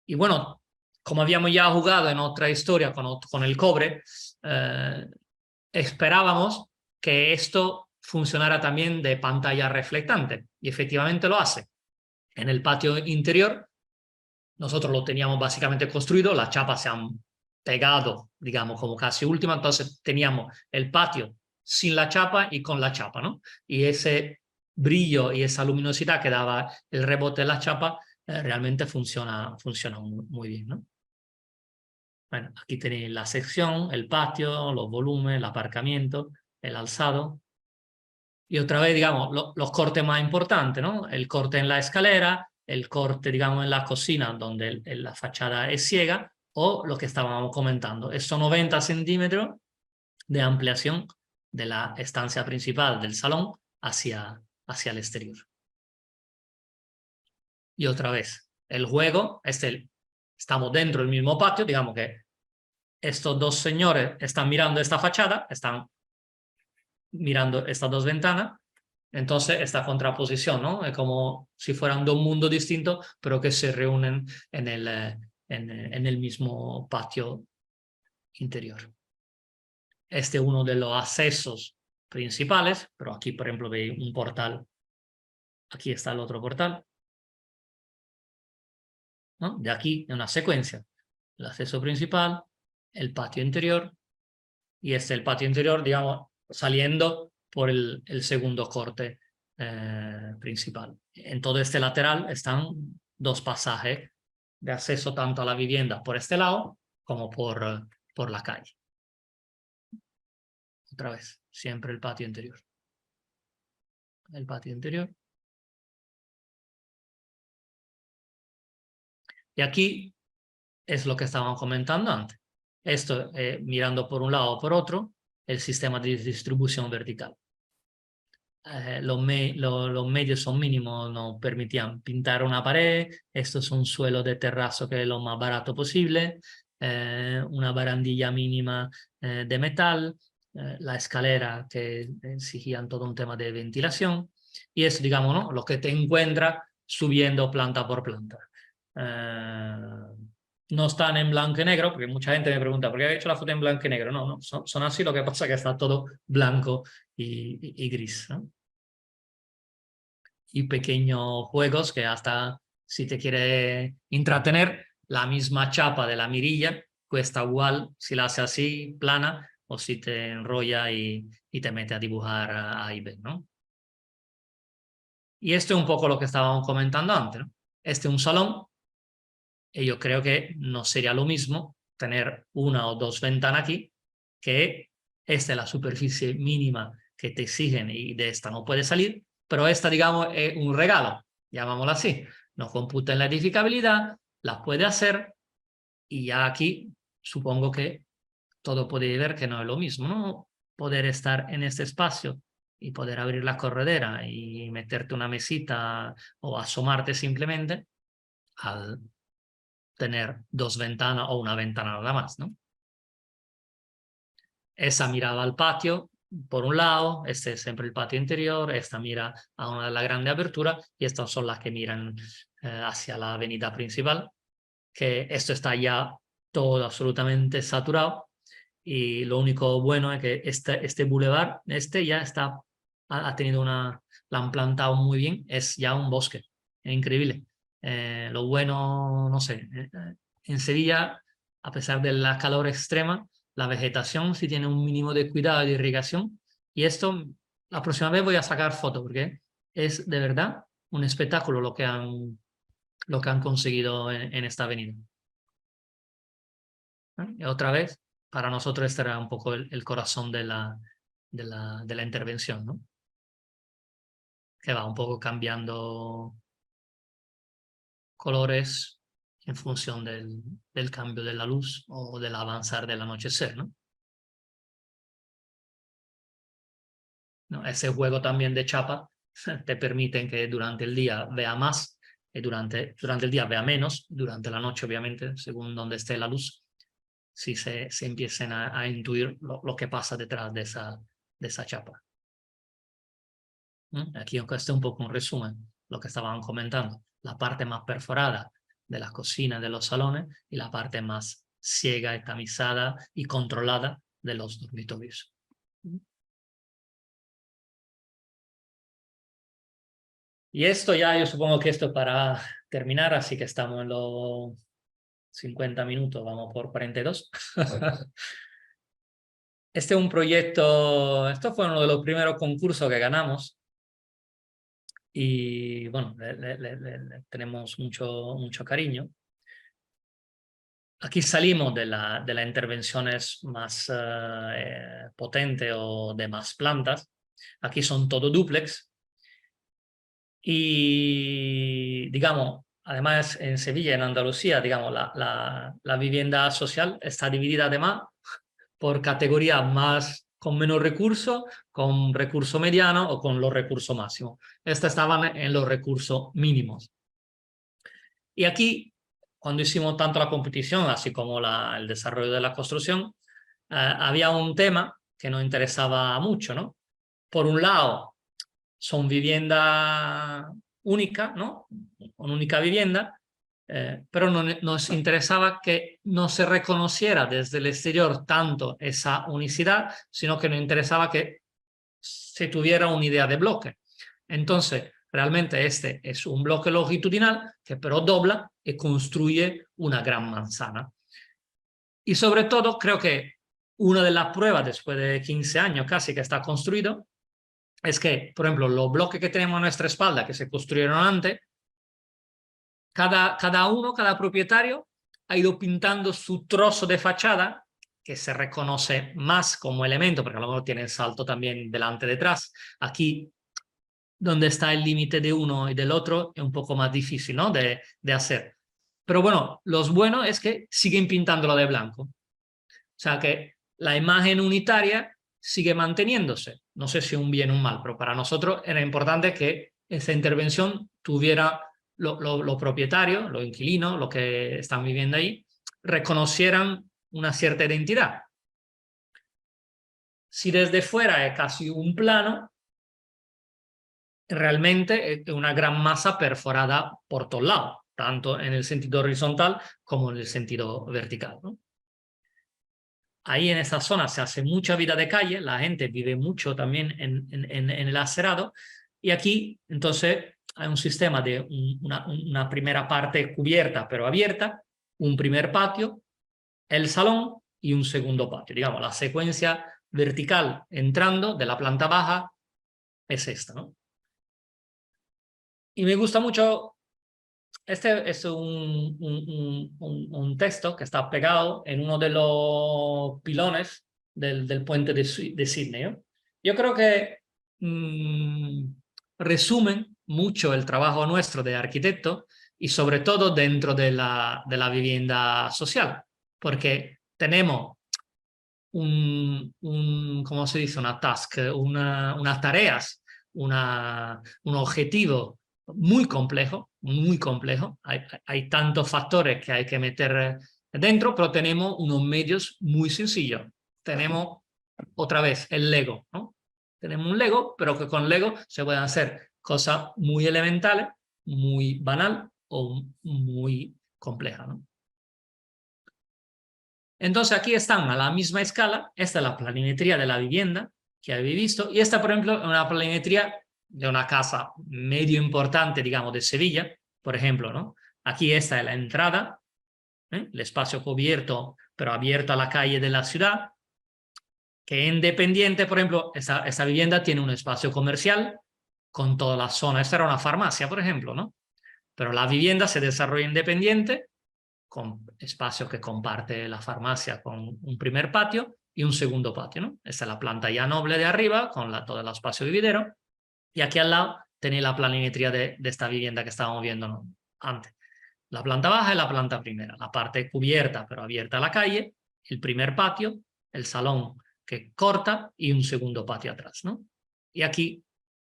Y bueno, como habíamos ya jugado en otra historia con el cobre, esperábamos que esto funcionara también de pantalla reflectante, y efectivamente lo hace. En el patio interior, nosotros lo teníamos básicamente construido, las chapas se han pegado, digamos, como casi última, entonces teníamos el patio sin la chapa y con la chapa, ¿no? Y ese brillo y esa luminosidad que daba el rebote de la chapa realmente funciona muy bien, ¿no? Bueno, aquí tenéis la sección, el patio, los volúmenes, el aparcamiento, el alzado. Y otra vez, digamos, los cortes más importantes, ¿no? El corte en la escalera, el corte, digamos, en la cocina, donde la fachada es ciega, o lo que estábamos comentando, estos 90 centímetros de ampliación de la estancia principal del salón hacia el exterior. Y otra vez, el juego, estamos dentro del mismo patio, digamos que estos dos señores están mirando esta fachada, están mirando estas dos ventanas, entonces esta contraposición, ¿no? Es como si fueran dos mundos distintos, pero que se reúnen en el mismo patio interior. Este es uno de los accesos principales, pero aquí, por ejemplo, veis un portal. Aquí está el otro portal, ¿no? De aquí, en una secuencia. El acceso principal, el patio interior, y el patio interior, digamos, saliendo por el segundo corte principal. En todo este lateral están dos pasajes de acceso tanto a la vivienda por este lado como por la calle. Otra vez, siempre el patio interior. El patio interior. Y aquí es lo que estábamos comentando antes. Esto, mirando por un lado o por otro, el sistema de distribución vertical. Los medios son mínimos, nos permitían pintar una pared, esto es un suelo de terrazo que es lo más barato posible, una barandilla mínima de metal, la escalera que exigían todo un tema de ventilación, y es, digamos, ¿no?, lo que te encuentras subiendo planta por planta. No están en blanco y negro, porque mucha gente me pregunta, ¿por qué he hecho la foto en blanco y negro? No, son así, lo que pasa es que está todo blanco y gris, ¿no? Y pequeños juegos que hasta si te quiere entretener, la misma chapa de la mirilla cuesta igual si la hace así, plana, o si te enrolla y te mete a dibujar A y B, ¿no? Y esto es un poco lo que estábamos comentando antes, ¿no? Este es un salón, y yo creo que no sería lo mismo tener una o dos ventanas aquí, que esta es la superficie mínima que te exigen y de esta no puede salir, pero esta, digamos, es un regalo, llamámoslo así. Nos computa en la edificabilidad, la puede hacer, y ya aquí supongo que todo puede ver que no es lo mismo, ¿no? Poder estar en este espacio y poder abrir la corredera y meterte una mesita o asomarte simplemente al tener dos ventanas o una ventana nada más, ¿no? Esa miraba al patio por un lado, este es siempre el patio interior, esta mira a una de las grandes aberturas y estas son las que miran hacia la avenida principal, que esto está ya todo absolutamente saturado, y lo único bueno es que este bulevar, ya está, ha tenido la han plantado muy bien, es ya un bosque, es increíble. Lo bueno, no sé, en Sevilla, a pesar de la calor extrema, la vegetación sí tiene un mínimo de cuidado y de irrigación, y esto la próxima vez voy a sacar foto porque es de verdad un espectáculo lo que han conseguido en esta avenida. Y otra vez, para nosotros este era un poco el corazón de la intervención, ¿no? Que va un poco cambiando colores en función del cambio de la luz o del avanzar del anochecer, ¿no? Ese juego también de chapa te permiten que durante el día vea más, y durante el día vea menos, durante la noche obviamente, según donde esté la luz. si se empiecen a intuir lo que pasa detrás de esa chapa. Aquí este es un poco un resumen, lo que estaban comentando. La parte más perforada de las cocinas, de los salones, y la parte más ciega y tamizada y controlada de los dormitorios. Y esto ya, yo supongo que esto para terminar, así que estamos en los 50 minutos, vamos por 42. Este es un proyecto, esto fue uno de los primeros concursos que ganamos. Y bueno, le tenemos mucho cariño. Aquí salimos de las intervenciones más potentes o de más plantas. Aquí son todo dúplex. Y digamos, además en Sevilla, en Andalucía, digamos, la vivienda social está dividida además por categoría más con menos recursos, con recurso mediano o con los recursos máximos. Estas estaban en los recursos mínimos. Y aquí, cuando hicimos tanto la competición, así como el desarrollo de la construcción, había un tema que nos interesaba mucho, ¿no? Por un lado, son vivienda única, ¿no? Una única vivienda, pero nos interesaba que no se reconociera desde el exterior tanto esa unicidad, sino que nos interesaba que se tuviera una idea de bloque. Entonces, realmente este es un bloque longitudinal que pero dobla y construye una gran manzana. Y sobre todo, creo que una de las pruebas después de 15 años casi que está construido, es que, por ejemplo, los bloques que tenemos a nuestra espalda, que se construyeron antes, cada propietario ha ido pintando su trozo de fachada, que se reconoce más como elemento, porque a lo mejor tiene el salto también delante y detrás. Aquí, donde está el límite de uno y del otro, es un poco más difícil, ¿no? de hacer. Pero bueno, lo bueno es que siguen pintándolo de blanco. O sea que la imagen unitaria sigue manteniéndose. No sé si un bien o un mal, pero para nosotros era importante que esa intervención tuviera los propietarios, los inquilinos, los que están viviendo ahí, reconocieran una cierta identidad. Si desde fuera es casi un plano, realmente es una gran masa perforada por todos lados, tanto en el sentido horizontal como en el sentido vertical, ¿no? Ahí en esa zona se hace mucha vida de calle, la gente vive mucho también en el acerado, y aquí entonces hay un sistema de una primera parte cubierta pero abierta, un primer patio, el salón y un segundo patio. Digamos, la secuencia vertical entrando de la planta baja es esta, ¿no? Y me gusta mucho. Este es un texto que está pegado en uno de los pilones del puente de Sydney, ¿no? Yo creo que resumen mucho el trabajo nuestro de arquitecto y sobre todo dentro de la vivienda social, porque tenemos ¿cómo se dice? Una task, unas tareas, un objetivo muy complejo, muy complejo. Hay tantos factores que hay que meter dentro, pero tenemos unos medios muy sencillos. Tenemos otra vez el Lego, ¿no? Tenemos un Lego, pero que con Lego se pueden hacer cosas muy elementales, muy banal o muy complejas, ¿no? Entonces aquí están a la misma escala. Esta es la planimetría de la vivienda que habéis visto, y esta, por ejemplo, es una planimetría de una casa medio importante, digamos, de Sevilla, por ejemplo, ¿no? Aquí esta es la entrada, el espacio cubierto, pero abierto a la calle de la ciudad, que es independiente. Por ejemplo, esta vivienda tiene un espacio comercial con toda la zona. Esta era una farmacia, por ejemplo, ¿no? Pero la vivienda se desarrolla independiente, con espacio que comparte la farmacia con un primer patio y un segundo patio, ¿no? Esta es la planta ya noble de arriba, con todo el espacio vividero, y aquí al lado tenéis la planimetría de esta vivienda que estábamos viendo, ¿no? Antes. La planta baja y la planta primera, la parte cubierta pero abierta a la calle, el primer patio, el salón que corta y un segundo patio atrás, ¿no? Y aquí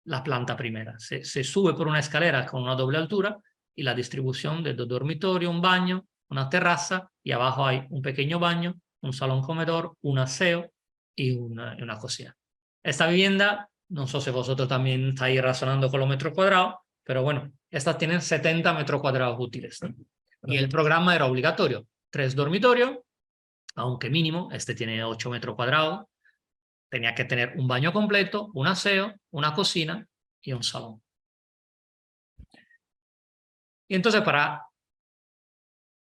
la planta primera. Se sube por una escalera con una doble altura y la distribución de dos dormitorios, un baño, una terraza, y abajo hay un pequeño baño, un salón comedor, un aseo y una cocina. Esta vivienda, no sé si vosotros también estáis razonando con los metros cuadrados, pero bueno, estas tienen 70 metros cuadrados útiles, ¿no? Y el programa era obligatorio. 3 dormitorios, aunque mínimo, este tiene 8 metros cuadrados. Tenía que tener un baño completo, un aseo, una cocina y un salón. Y entonces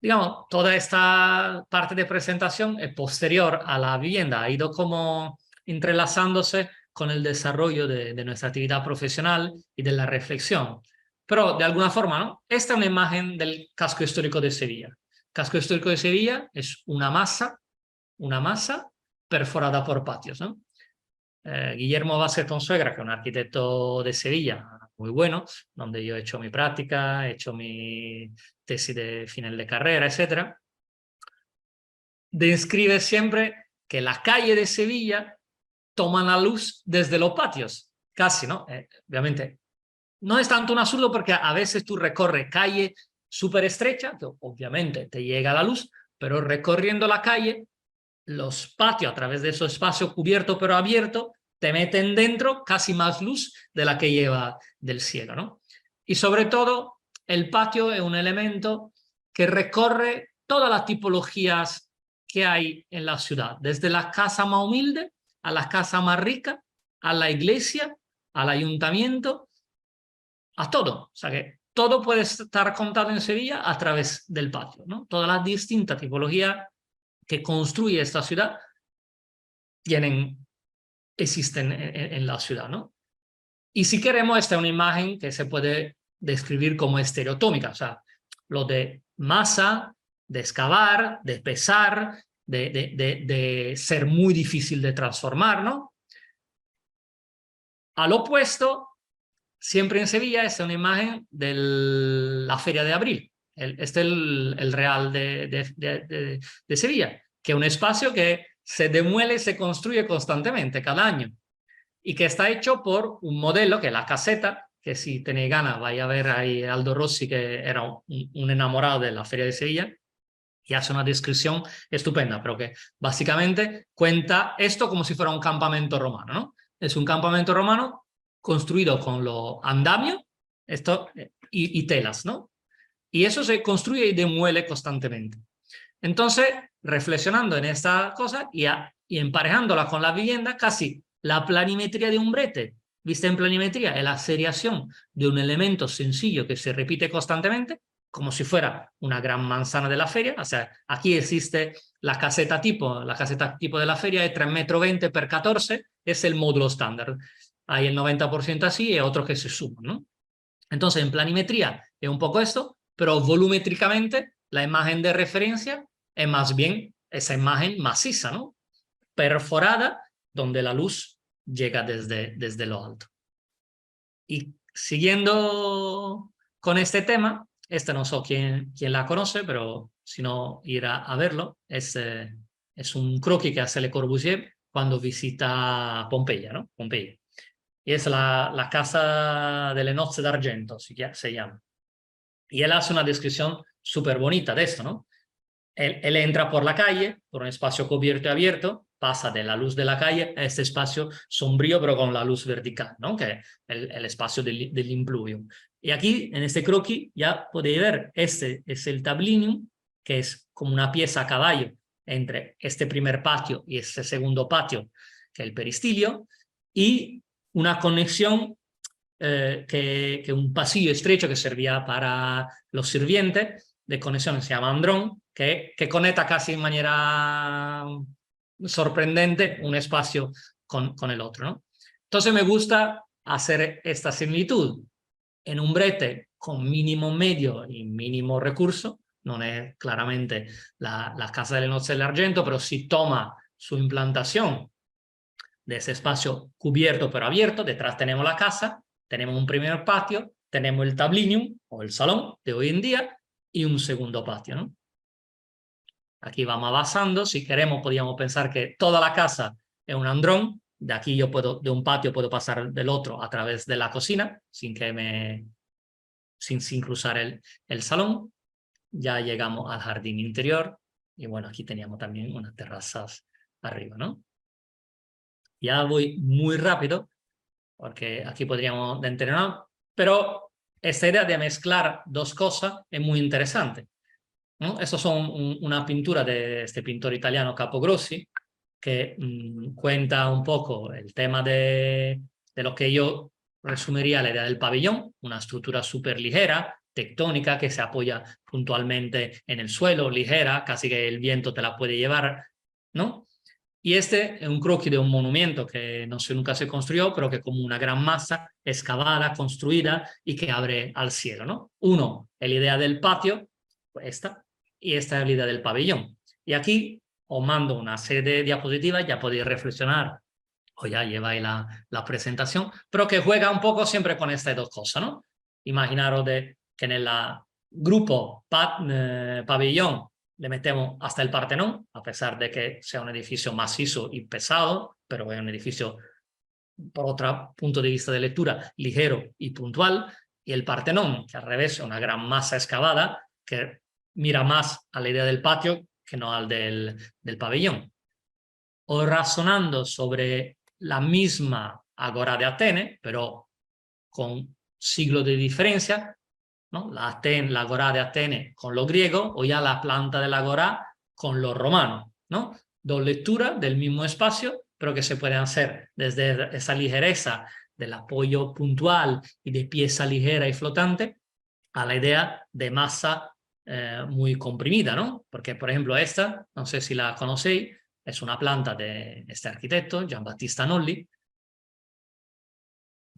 digamos, toda esta parte de presentación es posterior a la vivienda, ha ido como entrelazándose con el desarrollo de nuestra actividad profesional y de la reflexión. Pero de alguna forma, ¿no? Esta es una imagen del casco histórico de Sevilla. El casco histórico de Sevilla es una masa perforada por patios, ¿no? Guillermo Vázquez Consuegra, que es un arquitecto de Sevilla muy bueno, donde yo he hecho mi práctica, he hecho mi tesis de final de carrera, etc., describe siempre que la calle de Sevilla toma la luz desde los patios, casi, ¿no? Obviamente, no es tanto un absurdo porque a veces tú recorres calle súper estrecha, que obviamente te llega la luz, pero recorriendo la calle, los patios a través de esos espacios cubiertos pero abiertos te meten dentro casi más luz de la que lleva del cielo, ¿no? Y sobre todo, el patio es un elemento que recorre todas las tipologías que hay en la ciudad, desde la casa más humilde a la casa más rica, a la iglesia, al ayuntamiento, a todo. O sea que todo puede estar contado en Sevilla a través del patio, ¿no? Todas las distintas tipologías que construye esta ciudad existen en la ciudad, ¿no? Y si queremos, esta es una imagen que se puede describir como estereotómica, o sea, lo de masa, de excavar, de pesar, de ser muy difícil de transformar, ¿no? Al opuesto, siempre en Sevilla, esta es una imagen de la Feria de Abril. Este es el Real de Sevilla, que es un espacio que se demuele y se construye constantemente cada año y que está hecho por un modelo que es la caseta, que si tenéis ganas vais a ver ahí a Aldo Rossi, que era un enamorado de la Feria de Sevilla, y hace una descripción estupenda, pero que básicamente cuenta esto como si fuera un campamento romano, ¿no? Es un campamento romano construido con los andamios y telas, ¿no? Y eso se construye y demuele constantemente. Entonces, reflexionando en esta cosa y emparejándola con la vivienda, casi la planimetría de un brete, vista en planimetría, es la seriación de un elemento sencillo que se repite constantemente, como si fuera una gran manzana de la feria. O sea, aquí existe la caseta tipo de la feria de 3,20 metros por 14, es el módulo estándar. Hay el 90% así y otros que se suman, ¿no? Entonces, en planimetría es un poco esto, pero volumétricamente la imagen de referencia es más bien esa imagen maciza, ¿no? Perforada, donde la luz llega desde lo alto. Y siguiendo con este tema, no sé quién la conoce, pero si no, ir a verlo, es un croquis que hace Le Corbusier cuando visita Pompeya, ¿no? Pompeya. Y es la casa delle nozze d'argento, se llama. Y él hace una descripción súper bonita de esto, ¿no? Él entra por la calle, por un espacio cubierto y abierto, pasa de la luz de la calle a este espacio sombrío, pero con la luz vertical, ¿no? Que es el espacio del impluvium. Y aquí, en este croquis, ya podéis ver, este es el tablinium, que es como una pieza a caballo entre este primer patio y este segundo patio, que es el peristilio, y una conexión que un pasillo estrecho que servía para los sirvientes, de conexión se llama andrón, que conecta casi de manera sorprendente un espacio con el otro, ¿no? Entonces me gusta hacer esta similitud en un brete con mínimo medio y mínimo recurso. No es claramente la casa delle nozze dell'argento, pero si toma su implantación de ese espacio cubierto pero abierto, detrás tenemos la casa, tenemos un primer patio, tenemos el tablinium o el salón de hoy en día y un segundo patio, ¿no? Aquí vamos avanzando. Si queremos, podríamos pensar que toda la casa es un andrón. De aquí yo puedo, de un patio puedo pasar del otro a través de la cocina sin cruzar el salón. Ya llegamos al jardín interior Y bueno, aquí teníamos también unas terrazas arriba, ¿no? Ya voy muy rápido, porque aquí podríamos entrenar, pero esta idea de mezclar dos cosas es muy interesante, ¿no? Estos son una pintura de este pintor italiano Capogrossi, que cuenta un poco el tema de lo que yo resumiría la idea del pabellón, una estructura súper ligera, tectónica, que se apoya puntualmente en el suelo, ligera, casi que el viento te la puede llevar, ¿no? Y este es un croquis de un monumento que no sé, nunca se construyó, pero que como una gran masa excavada, construida y que abre al cielo, ¿no? Uno, la idea del patio, pues esta, y esta es la idea del pabellón. Y aquí os mando una serie de diapositivas, ya podéis reflexionar o ya lleváis la presentación, pero que juega un poco siempre con estas dos cosas, ¿no? Imaginaros que en el grupo pabellón le metemos hasta el Partenón, a pesar de que sea un edificio macizo y pesado, pero es un edificio, por otro punto de vista de lectura, ligero y puntual, y el Partenón, que al revés es una gran masa excavada, que mira más a la idea del patio que no al del pabellón. O razonando sobre la misma Agora de Atenas, pero con siglos de diferencia, ¿no? La Agora de Atenas con lo griego, o ya la planta de la Agora con lo romano, ¿no? Dos lecturas del mismo espacio, pero que se pueden hacer desde esa ligereza del apoyo puntual y de pieza ligera y flotante a la idea de masa muy comprimida, ¿no? Porque, por ejemplo, esta, no sé si la conocéis, es una planta de este arquitecto, Giambattista Nolli,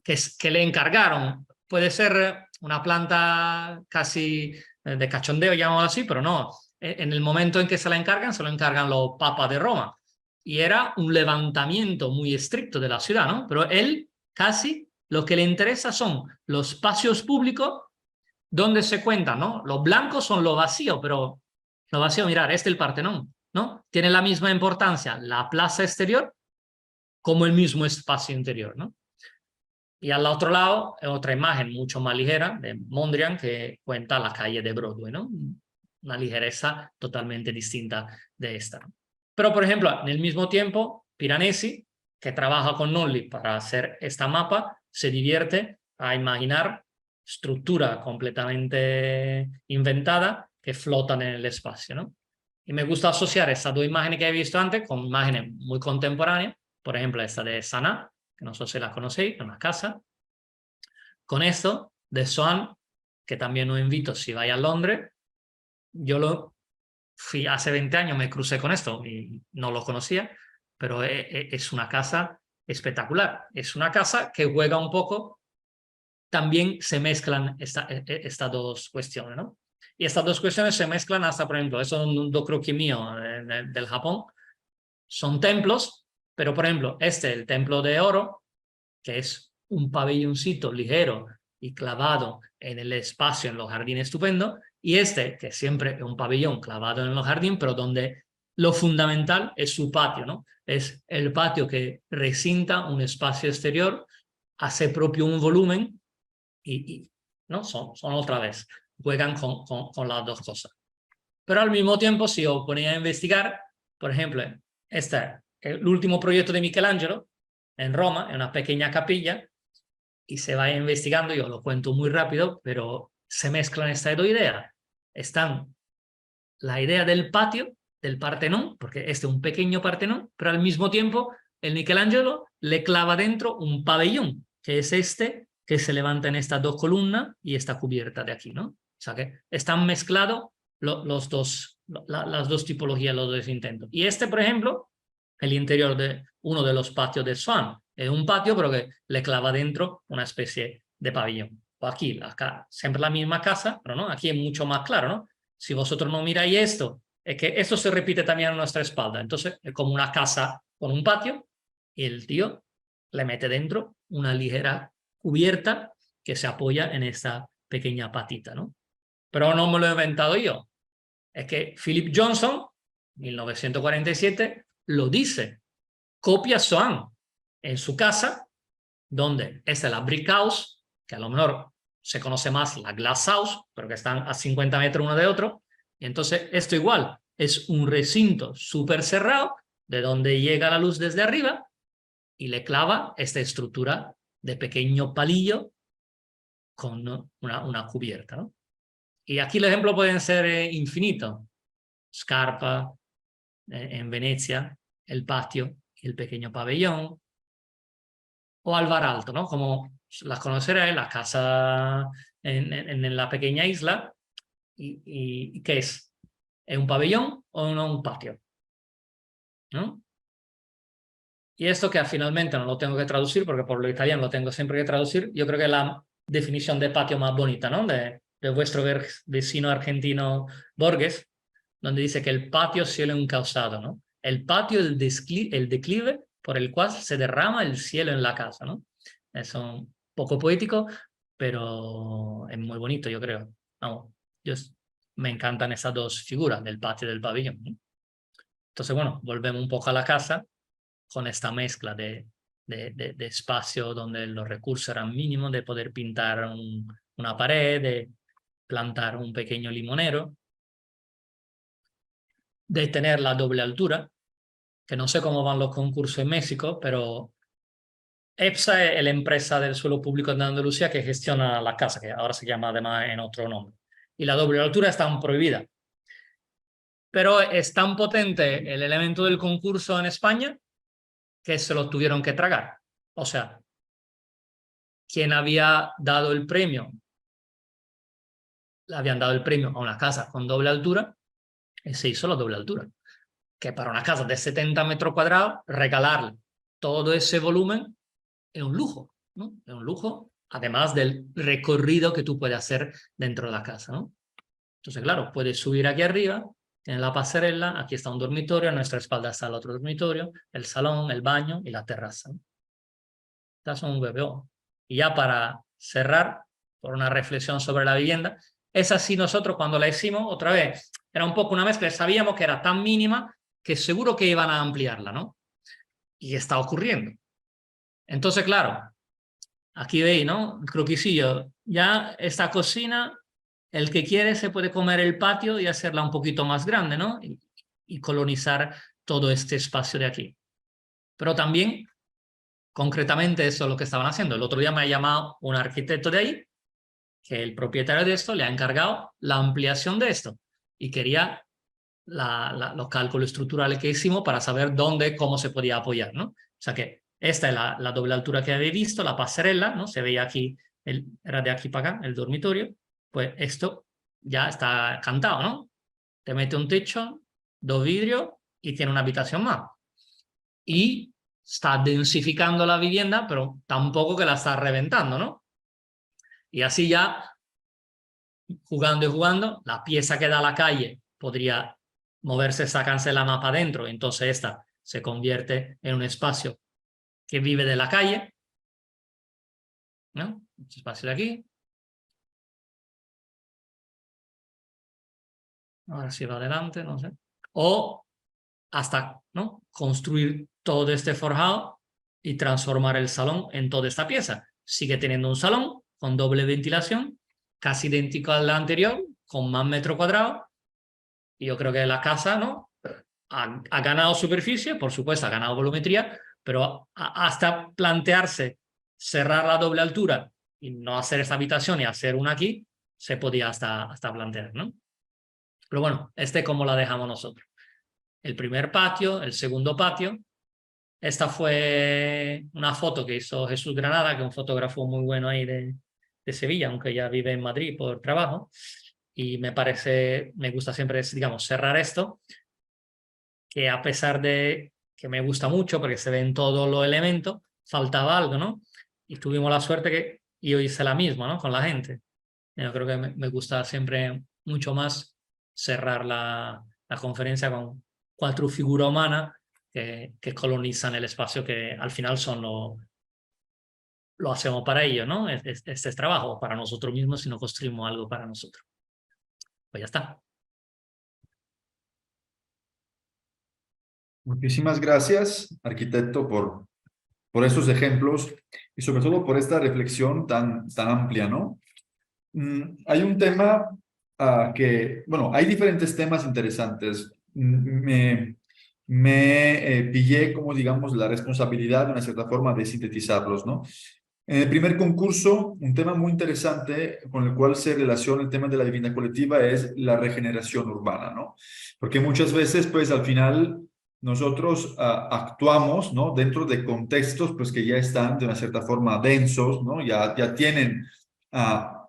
que le encargaron. Puede ser una planta casi de cachondeo, llamémoslo así, pero no. En el momento en que se la encargan, se lo encargan los papas de Roma. Y era un levantamiento muy estricto de la ciudad, ¿no? Pero él casi lo que le interesa son los espacios públicos donde se cuentan, ¿no? Los blancos son lo vacío, pero lo vacío, mirar, este es el Partenón, ¿no? Tiene la misma importancia la plaza exterior como el mismo espacio interior, ¿no? Y al otro lado, otra imagen mucho más ligera de Mondrian que cuenta la calle de Broadway, ¿no? Una ligereza totalmente distinta de esta. Pero, por ejemplo, en el mismo tiempo, Piranesi, que trabaja con Nolli para hacer esta mapa, se divierte a imaginar estructura completamente inventada que flotan en el espacio, ¿no? Y me gusta asociar estas dos imágenes que he visto antes con imágenes muy contemporáneas, por ejemplo, esta de Sanaa, que no sé si la conocéis, una casa. Con esto, de Swan, que también os invito si vais a Londres, yo lo fui hace 20 años, me crucé con esto y no lo conocía, pero es una casa espectacular. Es una casa que juega un poco, también se mezclan estas dos cuestiones, ¿no? Y estas dos cuestiones se mezclan hasta, por ejemplo, eso es un croquis mío del Japón, son templos, pero por ejemplo, el templo de oro, que es un pabelloncito ligero y clavado en el espacio, en los jardines estupendo, y que siempre es un pabellón clavado en los jardines, pero donde lo fundamental es su patio, ¿no? Es el patio que recinta un espacio exterior, hace propio un volumen ¿no? Son otra vez, juegan con las dos cosas. Pero al mismo tiempo, si os ponía a investigar, por ejemplo, el último proyecto de Michelangelo en Roma, en una pequeña capilla, y se va investigando, yo lo cuento muy rápido, pero se mezclan estas dos ideas. Están la idea del patio, del Partenón, porque este es un pequeño Partenón, pero al mismo tiempo el Michelangelo le clava dentro un pabellón, que es que se levanta en estas dos columnas y está cubierta de aquí, ¿no? O sea que están mezclados las dos tipologías, los dos intentos. Y por ejemplo, el interior de uno de los patios de Swan, es un patio pero que le clava dentro una especie de pabellón. O aquí, acá, siempre la misma casa, pero no, aquí es mucho más claro, ¿no? Si vosotros no miráis esto, es que esto se repite también a nuestra espalda. Entonces es como una casa con un patio y el tío le mete dentro una ligera cubierta que se apoya en esta pequeña patita, ¿no? Pero no me lo he inventado yo. Es que Philip Johnson, 1947, lo dice. Copia Swan en su casa, donde esta es la Brick House, que a lo mejor se conoce más la Glass House, pero que están a 50 metros uno de otro. Y entonces esto igual, es un recinto súper cerrado, de donde llega la luz desde arriba, y le clava esta estructura de pequeño palillo con una cubierta, ¿no? Y aquí el ejemplo pueden ser infinitos. Scarpa, en Venecia, el patio, el pequeño pabellón, o Alvar Alto, ¿no? Como las conoceréis, la casa en la pequeña isla. ¿Y qué es? ¿Es un pabellón o un patio? ¿No? Y esto que finalmente no lo tengo que traducir, porque por lo italiano lo tengo siempre que traducir, yo creo que es la definición de patio más bonita, ¿no? De vuestro vecino argentino Borges, donde dice que el patio cielo encausado, ¿no? El patio es el declive por el cual se derrama el cielo en la casa, ¿no? Es un poco poético, pero es muy bonito, yo creo. Vamos, me encantan esas dos figuras, del patio y del pabellón, ¿no? Entonces, bueno, volvemos un poco a la casa con esta mezcla de espacio donde los recursos eran mínimos, de poder pintar una pared, de plantar un pequeño limonero, de tener la doble altura, que no sé cómo van los concursos en México, pero EPSA es la empresa del suelo público de Andalucía que gestiona la casa, que ahora se llama además en otro nombre. Y la doble altura está prohibida. Pero es tan potente el elemento del concurso en España que se lo tuvieron que tragar. O sea, quien había dado el premio, le habían dado el premio a una casa con doble altura, y se hizo la doble altura. Que para una casa de 70 metros cuadrados, regalarle todo ese volumen es un lujo, ¿no? Es un lujo, además del recorrido que tú puedes hacer dentro de la casa, ¿no? Entonces, claro, puedes subir aquí arriba, tienes la pasarela, aquí está un dormitorio, a nuestra espalda está el otro dormitorio, el salón, el baño y la terraza, ¿no? Estas son un BBO. Y ya para cerrar, por una reflexión sobre la vivienda, es así nosotros cuando la hicimos, otra vez, era un poco una mezcla, sabíamos que era tan mínima que seguro que iban a ampliarla, ¿no? Y está ocurriendo. Entonces, claro, aquí veis, ¿no? El croquisillo. Ya esta cocina, el que quiere se puede comer el patio y hacerla un poquito más grande, ¿no? Y colonizar todo este espacio de aquí. Pero también, concretamente, eso es lo que estaban haciendo. El otro día me ha llamado un arquitecto de ahí, que el propietario de esto le ha encargado la ampliación de esto. Y quería los cálculos estructurales que hicimos para saber dónde, cómo se podía apoyar, ¿no? O sea que esta es la doble altura que habéis visto, la pasarela, ¿no? Se veía aquí, era de aquí para acá, el dormitorio. Pues esto ya está cantado, ¿no? Te mete un techo, dos vidrios y tiene una habitación más. Y está densificando la vivienda, pero tampoco que la está reventando, ¿no? Y así ya, jugando y jugando, la pieza que da a la calle podría moverse, sacarse la mapa adentro, entonces esta se convierte en un espacio que vive de la calle, ¿no? Este espacio de aquí. Ahora sí va adelante, no sé. O hasta, ¿no? Construir todo este forjado y transformar el salón en toda esta pieza. Sigue teniendo un salón con doble ventilación, casi idéntico al anterior, con más metros cuadrados. Y yo creo que la casa, ¿no? Ha ganado superficie, por supuesto, ha ganado volumetría, pero hasta plantearse cerrar la doble altura y no hacer esta habitación y hacer una aquí, se podía hasta plantear, ¿no? Pero bueno, ¿cómo la dejamos nosotros? El primer patio, el segundo patio. Esta fue una foto que hizo Jesús Granada, que es un fotógrafo muy bueno ahí de Sevilla, aunque ya vive en Madrid por trabajo. Y me gusta siempre, digamos, cerrar esto, que a pesar de que me gusta mucho porque se ven todos los elementos, faltaba algo, ¿no? Y tuvimos la suerte que yo hice la misma, ¿no? Con la gente. Yo creo que me gusta siempre mucho más cerrar la conferencia con 4 figuras humanas que colonizan el espacio, que al final lo hacemos para ellos, ¿no? Este es trabajo para nosotros mismos si no construimos algo para nosotros. Pues ya está. Muchísimas gracias, arquitecto, por estos ejemplos y sobre todo por esta reflexión tan amplia, ¿no? Hay un tema bueno, hay diferentes temas interesantes. pillé como, digamos, la responsabilidad de una cierta forma de sintetizarlos, ¿no? En el primer concurso, un tema muy interesante con el cual se relaciona el tema de la vivienda colectiva es la regeneración urbana, ¿no? Porque muchas veces, pues, al final nosotros actuamos, ¿no? Dentro de contextos, pues, que ya están de una cierta forma densos, ¿no? Ya tienen ah,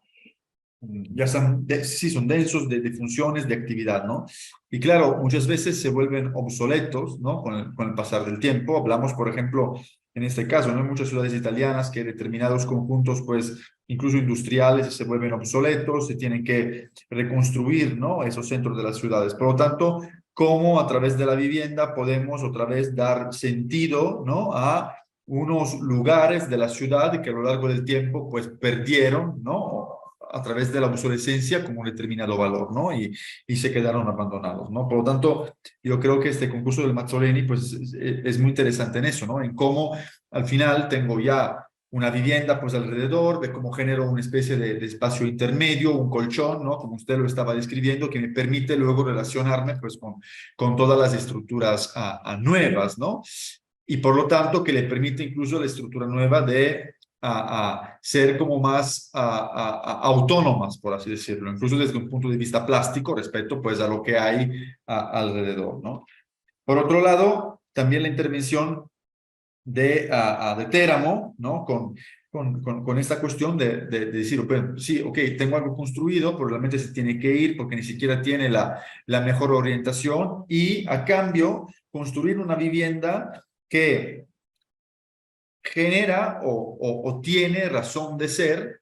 ya son, sí, son densos de funciones, de actividad, ¿no? Y claro, muchas veces se vuelven obsoletos, ¿no? Con el pasar del tiempo. Hablamos, por ejemplo, en este caso, ¿no? En muchas ciudades italianas que determinados conjuntos, pues, incluso industriales, se vuelven obsoletos, se tienen que reconstruir, ¿no? Esos centros de las ciudades. Por lo tanto, cómo a través de la vivienda podemos otra vez dar sentido, ¿no? A unos lugares de la ciudad que a lo largo del tiempo, pues, perdieron, ¿no? A través de la obsolescencia como un determinado valor, ¿no? Y se quedaron abandonados, ¿no? Por lo tanto, yo creo que este concurso del Mazzoleni, pues, es muy interesante en eso, ¿no? En cómo al final tengo ya una vivienda, pues, alrededor, de cómo genero una especie de espacio intermedio, un colchón, ¿no? Como usted lo estaba describiendo, que me permite luego relacionarme, pues, con todas las estructuras nuevas, ¿no? Y por lo tanto, que le permite incluso la estructura nueva de ser como más autónomas, por así decirlo, incluso desde un punto de vista plástico respecto, pues, a lo que hay alrededor, ¿no? Por otro lado, también la intervención de Teramo, ¿no? Con esta cuestión de decir, bueno, sí, ok, tengo algo construido, pero realmente se tiene que ir porque ni siquiera tiene la mejor orientación y a cambio construir una vivienda que genera o tiene razón de ser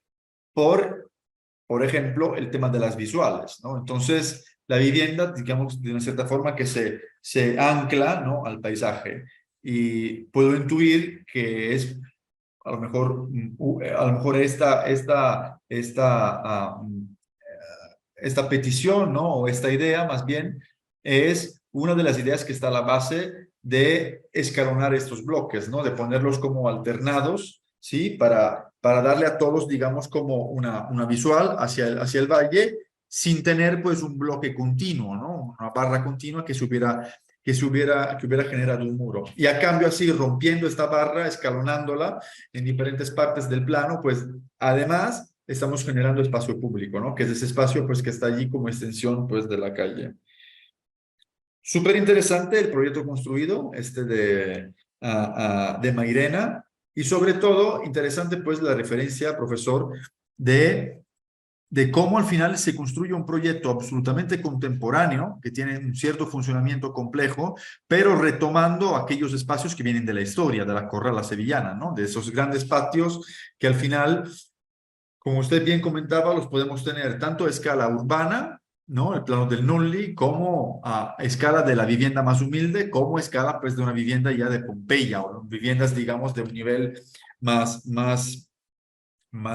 por ejemplo, el tema de las visuales, ¿no? Entonces, la vivienda, digamos, de una cierta forma que se ancla, ¿no? Al paisaje. Y puedo intuir que es a lo mejor, esta petición, ¿no? O esta idea, más bien, es una de las ideas que está a la base de escalonar estos bloques, ¿no? De ponerlos como alternados, ¿sí? Para darle a todos, digamos, como una visual hacia el valle, sin tener, pues, un bloque continuo, ¿no? Una barra continua que hubiera generado un muro. Y a cambio así, rompiendo esta barra, escalonándola en diferentes partes del plano, pues además estamos generando espacio público, ¿no? Que es ese espacio, pues, que está allí como extensión, pues, de la calle. Súper interesante el proyecto construido, de Mairena, y sobre todo interesante, pues, la referencia, profesor, de cómo al final se construye un proyecto absolutamente contemporáneo, que tiene un cierto funcionamiento complejo, pero retomando aquellos espacios que vienen de la historia, de la corrala sevillana, ¿no? De esos grandes patios que al final, como usted bien comentaba, los podemos tener tanto a escala urbana, ¿no? El plano del Nulli, como a escala de la vivienda más humilde, como a escala, pues, de una vivienda ya de Pompeya, o viviendas, digamos, de un nivel más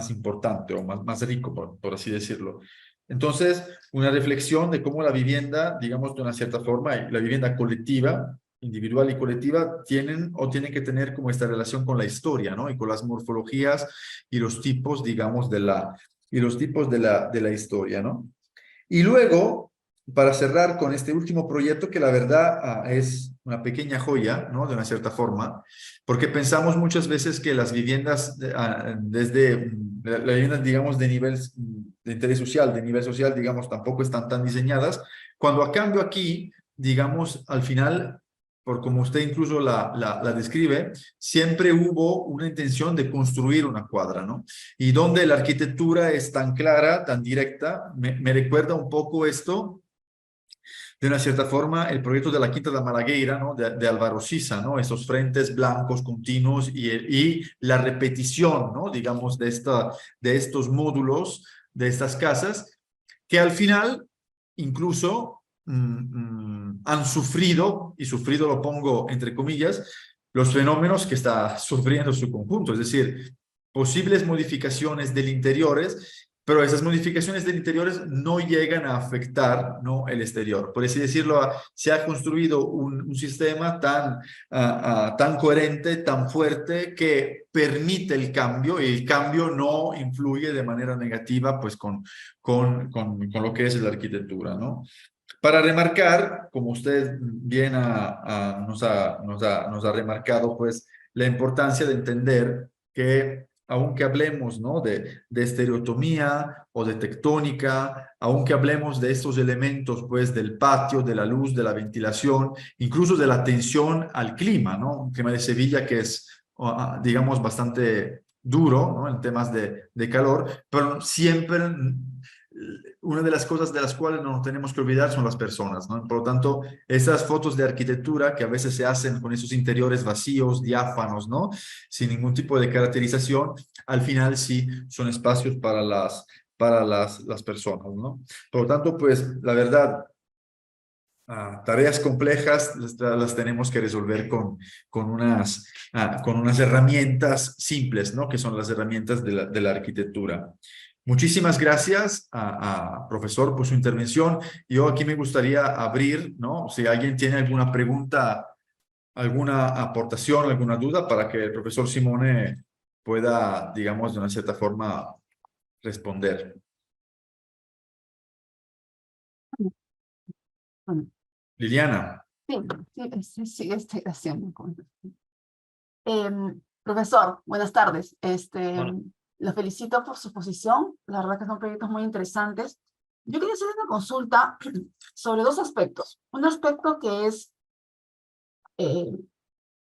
importante o más rico, por así decirlo. Entonces, una reflexión de cómo la vivienda, digamos, de una cierta forma, la vivienda colectiva, individual y colectiva, tienen que tener como esta relación con la historia, ¿no? Y con las morfologías y los tipos, digamos, de la historia, ¿no? Y luego, para cerrar con este último proyecto, que la verdad es una pequeña joya, ¿no? De una cierta forma, porque pensamos muchas veces que las viviendas, la vivienda, digamos, de interés social, de nivel social, digamos, tampoco están tan diseñadas, cuando a cambio aquí, digamos, al final, por como usted incluso la describe, siempre hubo una intención de construir una cuadra, ¿no? Y donde la arquitectura es tan clara, tan directa, me recuerda un poco esto, de una cierta forma, el proyecto de la Quinta de Malagueira, ¿no? De Álvaro Siza, ¿no? Esos frentes blancos continuos y la repetición, ¿no? Digamos, de estos módulos, de estas casas, que al final incluso han sufrido, y sufrido lo pongo entre comillas, los fenómenos que está sufriendo su conjunto, es decir, posibles modificaciones del interiores, pero esas modificaciones del interiores no llegan a afectar, ¿no? El exterior. Por así decirlo, se ha construido un sistema tan coherente, tan fuerte, que permite el cambio, y el cambio no influye de manera negativa, pues, con lo que es la arquitectura, ¿no? Para remarcar, como usted bien nos ha remarcado, pues la importancia de entender que aunque hablemos, ¿no?, de estereotomía o de tectónica, aunque hablemos de estos elementos, pues del patio, de la luz, de la ventilación, incluso de la atención al clima, ¿no? Un clima de Sevilla que es, digamos, bastante duro, ¿no?, en temas de calor, pero siempre una de las cosas de las cuales no nos tenemos que olvidar son las personas, ¿no? Por lo tanto, esas fotos de arquitectura que a veces se hacen con esos interiores vacíos, diáfanos, ¿no?, sin ningún tipo de caracterización, al final sí son espacios para las personas, ¿no? Por lo tanto, pues, la verdad, tareas complejas las tenemos que resolver con unas herramientas simples, ¿no?, que son las herramientas de la arquitectura. Muchísimas gracias a profesor por su intervención. Yo aquí me gustaría abrir, ¿no?, si alguien tiene alguna pregunta, alguna aportación, alguna duda, para que el profesor Simone pueda, digamos, de una cierta forma responder. Bueno, Liliana. sí, estoy haciendo. Profesor, buenas tardes. Bueno, Lo felicito por su exposición. La verdad que son proyectos muy interesantes. Yo quería hacer una consulta sobre dos aspectos. Un aspecto que es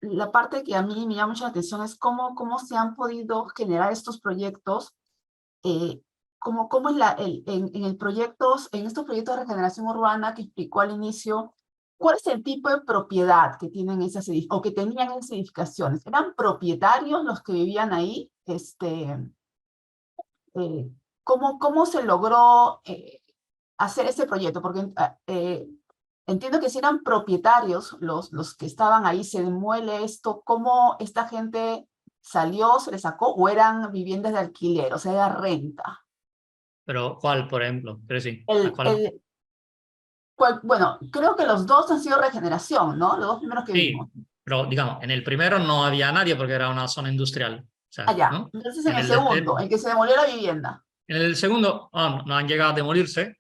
la parte que a mí me llama mucho la atención es cómo se han podido generar estos proyectos, cómo es en estos proyectos de regeneración urbana que explicó al inicio. ¿Cuál es el tipo de propiedad que tienen esas o que tenían esas edificaciones? ¿Eran propietarios los que vivían ahí? ¿Cómo se logró hacer ese proyecto? Porque entiendo que si eran propietarios los que estaban ahí, se demuele esto, ¿cómo esta gente salió, se le sacó, o eran viviendas de alquiler, o sea, era renta? pero ¿cuál, por ejemplo? Pero sí, ¿a El, cuál? el, Bueno, creo que los dos han sido regeneración, ¿no? Los dos primeros que Sí, vimos. pero digamos, en el primero no había nadie porque era una zona industrial. O sea, Allá. ¿no? Entonces, en En el el, segundo, el que se demolió la vivienda. en el segundo, no han llegado a demolirse,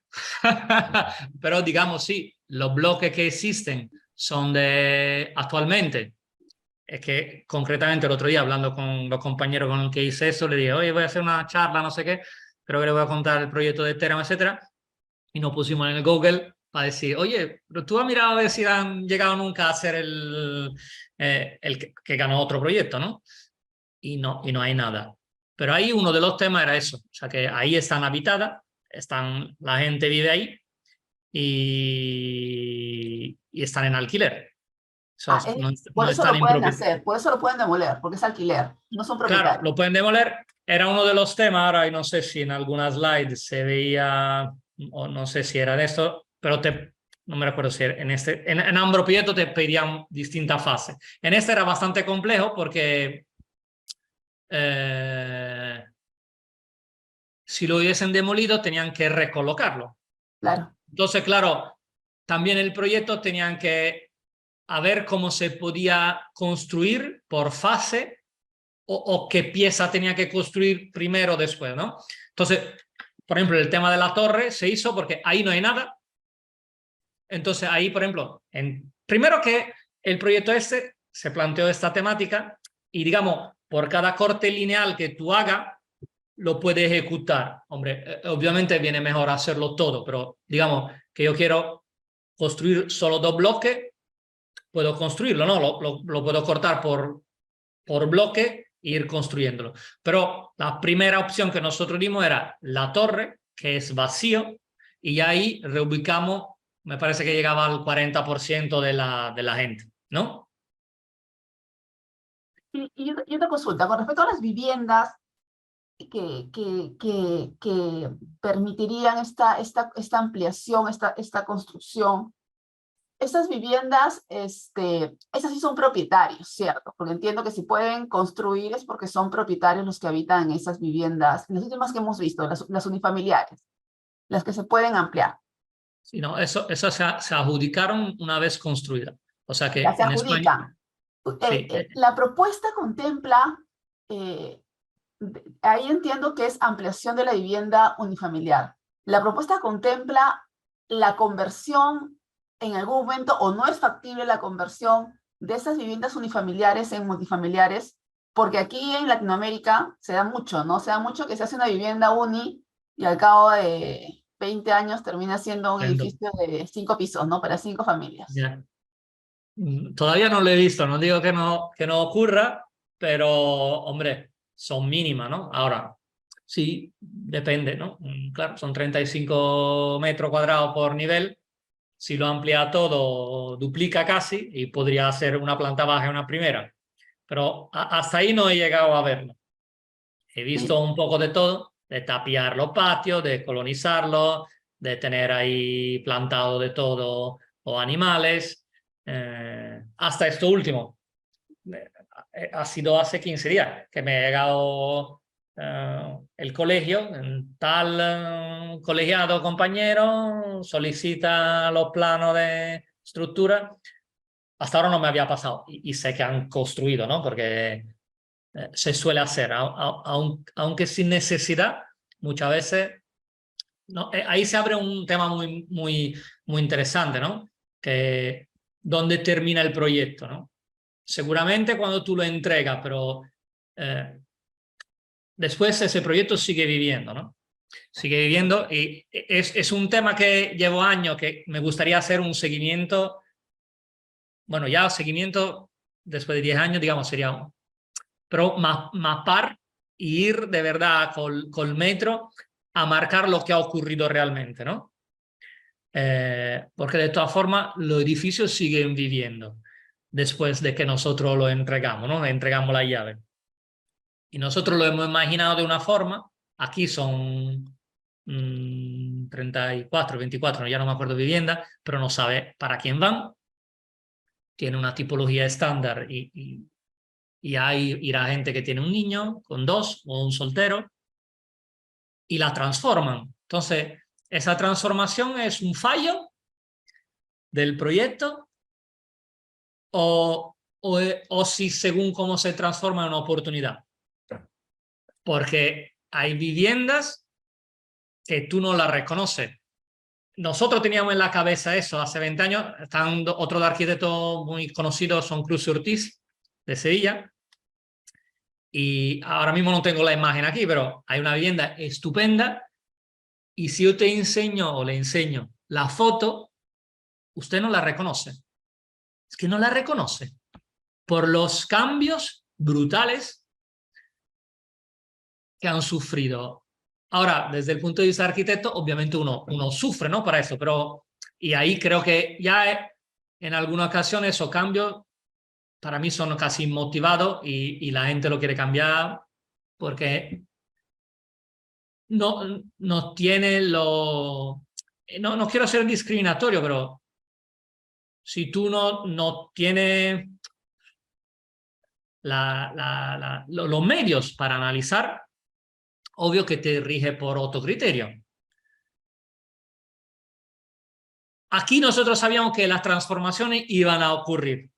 pero digamos, sí, los bloques que existen son de actualmente. Es que concretamente el otro día, hablando con los compañeros con los que hice eso, le dije, oye, voy a hacer una charla, no sé qué, creo que le voy a contar el proyecto de Teramo, etcétera, y nos pusimos en el Google para decir, oye, pero tú has mirado a ver si han llegado nunca a hacer el que ganó otro proyecto, ¿no? Y no hay nada. Pero ahí uno de los temas era eso, o sea que ahí están habitadas, la gente vive ahí y están en alquiler. O sea, no, Por no eso están lo en pueden propiedad. hacer, por eso lo pueden demoler, porque es alquiler, no son Claro, propietarios. lo pueden demoler. Era uno de los temas, ahora y no sé si en algunas slides se veía, o no sé si era de esto, pero no me recuerdo si era en ambos proyectos te pedían distintas fases. En este era bastante complejo porque si lo hubiesen demolido tenían que recolocarlo. Claro. Entonces, claro, también el proyecto tenían que a ver cómo se podía construir por fase o qué pieza tenía que construir primero o después, ¿no? Entonces, por ejemplo, el tema de la torre se hizo porque ahí no hay nada. Entonces, ahí, por ejemplo, primero que el proyecto este se planteó esta temática y, digamos, por cada corte lineal que tú hagas, lo puedes ejecutar. Hombre, obviamente viene mejor hacerlo todo, pero digamos que yo quiero construir solo 2 bloques, puedo construirlo, ¿no? Lo puedo cortar por bloque e ir construyéndolo. Pero la primera opción que nosotros dimos era la torre, que es vacío, y ahí reubicamos, me parece que llegaba al 40% de la gente, ¿no? Y otra consulta, con respecto a las viviendas que permitirían esta ampliación, esta construcción, estas viviendas, esas sí son propietarios, ¿cierto? Porque entiendo que si pueden construir es porque son propietarios los que habitan en esas viviendas, en las últimas que hemos visto, las unifamiliares, las que se pueden ampliar. Sí, no, eso se adjudicaron una vez construida. O sea Ya que se en España, adjudican. sí, La propuesta contempla, ahí entiendo que es ampliación de la vivienda unifamiliar. La propuesta contempla la conversión en algún momento, o no es factible la conversión de esas viviendas unifamiliares en multifamiliares, porque aquí en Latinoamérica se da mucho, ¿no? Se da mucho que se hace una vivienda uni y al cabo de 20 años termina siendo un edificio de 5 pisos, ¿no? Para 5 familias. Yeah. Todavía no lo he visto, no digo que no ocurra, pero, hombre, son mínimas, ¿no? Ahora, sí, depende, ¿no? Claro, son 35 metros cuadrados por nivel. Si lo amplía todo, duplica casi y podría ser una planta baja y una primera. Pero hasta ahí no he llegado a verlo. He visto un poco de todo, de tapiar los patios, de colonizarlos, de tener ahí plantado de todo o animales. Hasta esto último. Ha sido hace 15 días que me ha llegado el colegio, tal colegiado compañero solicita los planos de estructura. Hasta ahora no me había pasado y sé que han construido, ¿no? Porque se suele hacer, aunque sin necesidad, muchas veces. ¿No? Ahí se abre un tema muy interesante, ¿no? Que dónde termina el proyecto, ¿no? Seguramente cuando tú lo entregas, pero después ese proyecto sigue viviendo, ¿no? Sigue viviendo y es un tema que llevo años, que me gustaría hacer un seguimiento. Bueno, ya seguimiento después de 10 años, digamos, sería pero mapar y ir de verdad col metro a marcar lo que ha ocurrido realmente, ¿no? Porque de todas formas los edificios siguen viviendo después de que nosotros lo entregamos, ¿no? Le entregamos la llave. Y nosotros lo hemos imaginado de una forma, aquí son 34, 24, ya no me acuerdo vivienda, pero no sabe para quién van. Tiene una tipología estándar y ahí irá gente que tiene un niño con 2 o un soltero y la transforman. Entonces, esa transformación es un fallo del proyecto o si según cómo se transforma es una oportunidad. Porque hay viviendas que tú no las reconoces. Nosotros teníamos en la cabeza eso hace 20 años. Están otros arquitectos muy conocidos, son Cruz y Ortiz, de Sevilla. Y ahora mismo no tengo la imagen aquí, pero hay una vivienda estupenda. Y si yo te enseño o le enseño la foto, usted no la reconoce. Es que no la reconoce. Por los cambios brutales que han sufrido. Ahora, desde el punto de vista de arquitecto, obviamente uno sufre, ¿no? Para eso, pero y ahí creo que ya en alguna ocasión esos cambios para mí son casi inmotivados y la gente lo quiere cambiar porque no tiene lo... No quiero ser discriminatorio, pero si tú no tienes los medios para analizar, obvio que te rige por otro criterio. Aquí nosotros sabíamos que las transformaciones iban a ocurrir.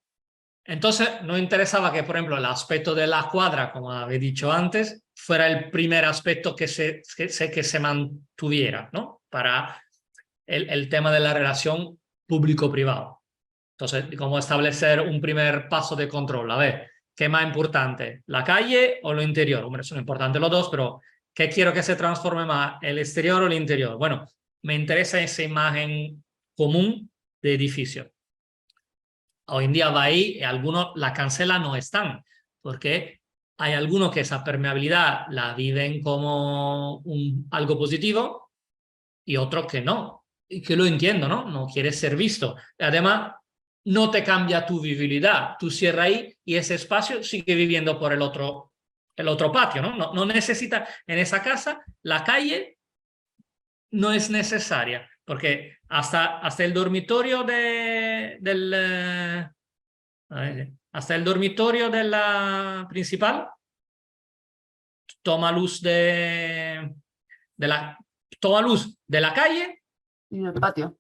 Entonces, no interesaba que, por ejemplo, el aspecto de la cuadra, como había dicho antes, fuera el primer aspecto que se mantuviera, ¿no? Para el tema de la relación público-privado. Entonces, ¿cómo establecer un primer paso de control? A ver, ¿qué es más importante? ¿La calle o lo interior? Hombre, son importantes los dos, pero ¿qué quiero que se transforme más? ¿El exterior o el interior? Bueno, me interesa esa imagen común de edificio. Hoy en día va ahí y algunos la cancelan, no están, porque hay algunos que esa permeabilidad la viven como algo positivo y otros que no, y que lo entiendo, ¿no? No quieres ser visto. Además, no te cambia tu vivibilidad, tú cierras ahí y ese espacio sigue viviendo por el otro patio, ¿no? No necesita, en esa casa, la calle no es necesaria. Porque hasta el dormitorio hasta el dormitorio de la principal toma luz toma luz de la calle Y del patio.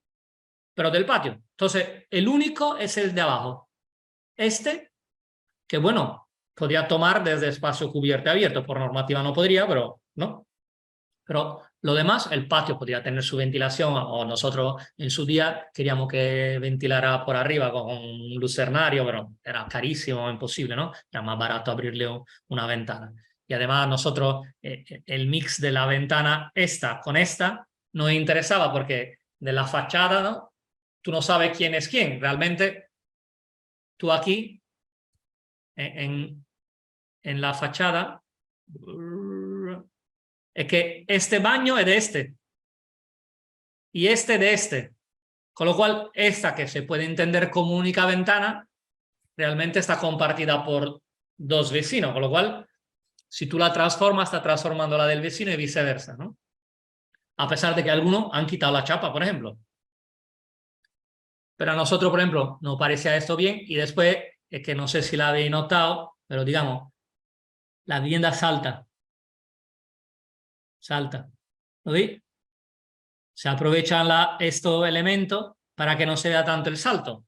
pero del patio. Entonces, el único es el de abajo. Que bueno, podría tomar desde espacio cubierto y abierto. Por normativa no podría, pero no. Pero lo demás, el patio podría tener su ventilación, o nosotros en su día queríamos que ventilara por arriba con un lucernario, pero era carísimo, imposible, ¿no? Era más barato abrirle una ventana. Y además nosotros, el mix de la ventana esta con esta nos interesaba porque de la fachada, ¿no? Tú no sabes quién es quién. Realmente, tú aquí, en la fachada, es que este baño es de este y este de este, con lo cual esta, que se puede entender como única ventana, realmente está compartida por dos vecinos, con lo cual si tú la transformas, está transformando la del vecino y viceversa, ¿no? A pesar de que algunos han quitado la chapa, por ejemplo. Pero a nosotros, por ejemplo, nos parecía esto bien, y después, es que no sé si la habéis notado, pero digamos, la vivienda salta. ¿Lo veis? Se aprovechan estos elementos para que no se vea tanto el salto.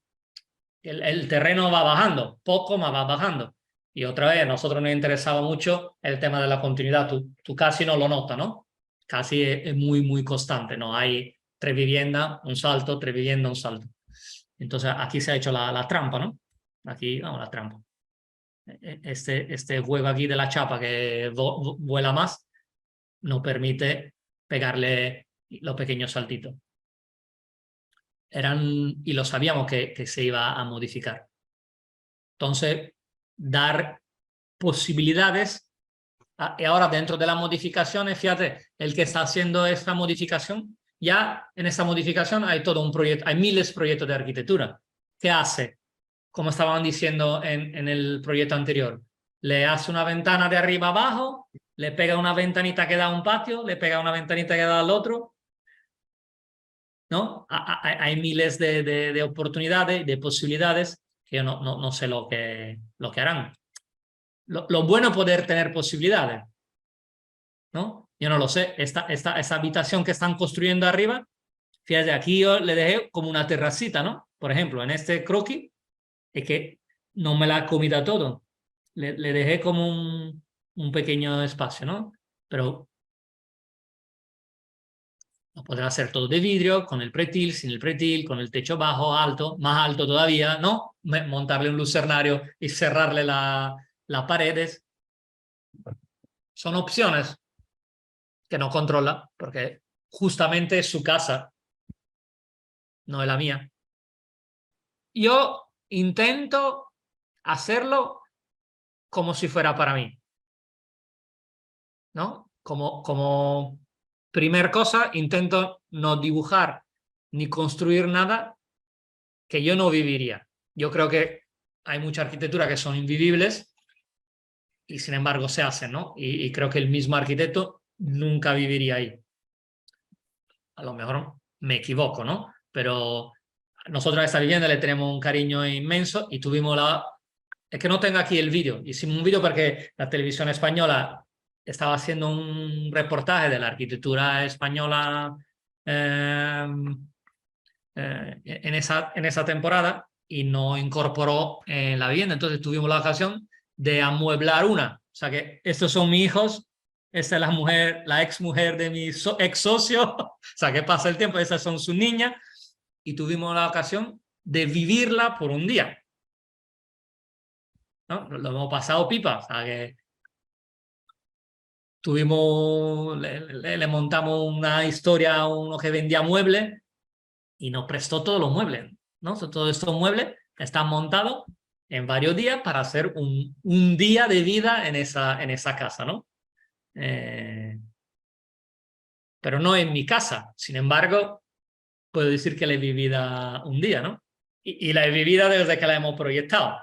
El terreno va bajando, poco más va bajando. Y otra vez, a nosotros nos interesaba mucho el tema de la continuidad. Tú casi no lo notas, ¿no? Casi es muy, muy constante. No hay 3 viviendas, un salto, 3 viviendas, un salto. Entonces aquí se ha hecho la trampa, ¿no? Aquí, vamos, la trampa. Este juego aquí de la chapa que vuela más nos permite pegarle los pequeños saltitos. Y lo sabíamos que se iba a modificar. Entonces, dar posibilidades. Y ahora, dentro de las modificaciones, fíjate, el que está haciendo esta modificación, ya en esta modificación hay todo un proyecto, hay miles de proyectos de arquitectura. ¿Qué hace? Como estaban diciendo en el proyecto anterior, le hace una ventana de arriba abajo, le pega una ventanita que da a un patio, le pega una ventanita que da al otro, ¿no? Hay miles de oportunidades, de posibilidades, que yo no sé lo que harán. Lo bueno es poder tener posibilidades, ¿no? Yo no lo sé. Esta habitación que están construyendo arriba, fíjate, aquí yo le dejé como una terracita, ¿no? Por ejemplo, en este croquis, es que no me la he comido todo. Le dejé como un pequeño espacio, ¿no? Pero lo podrá hacer todo de vidrio, con el pretil, sin el pretil, con el techo bajo, alto, más alto todavía, ¿no? Montarle un lucernario y cerrarle las paredes. Son opciones que no controla, porque justamente es su casa, no es la mía. Yo intento hacerlo como si fuera para mí, ¿no? Como primer cosa, intento no dibujar ni construir nada que yo no viviría. Yo creo que hay mucha arquitectura que son invivibles y sin embargo se hacen, ¿no? Y creo que el mismo arquitecto nunca viviría ahí. A lo mejor me equivoco, ¿no? Pero nosotros a esta vivienda le tenemos un cariño inmenso y tuvimos Es que no tengo aquí el vídeo. Hicimos un vídeo porque la televisión española estaba haciendo un reportaje de la arquitectura española en esa temporada y no incorporó en la vivienda. Entonces tuvimos la ocasión de amueblar una. O sea que estos son mis hijos, esta es la ex mujer de mi ex socio, o sea que pasa el tiempo, estas son sus niñas, y tuvimos la ocasión de vivirla por un día, ¿no? Lo hemos pasado pipa, o sea que le montamos una historia a uno que vendía muebles y nos prestó todos los muebles, ¿no? Todos estos muebles están montados en varios días para hacer un día de vida en esa casa, ¿no? Pero no en mi casa. Sin embargo, puedo decir que la he vivido un día, ¿no? Y la he vivido desde que la hemos proyectado.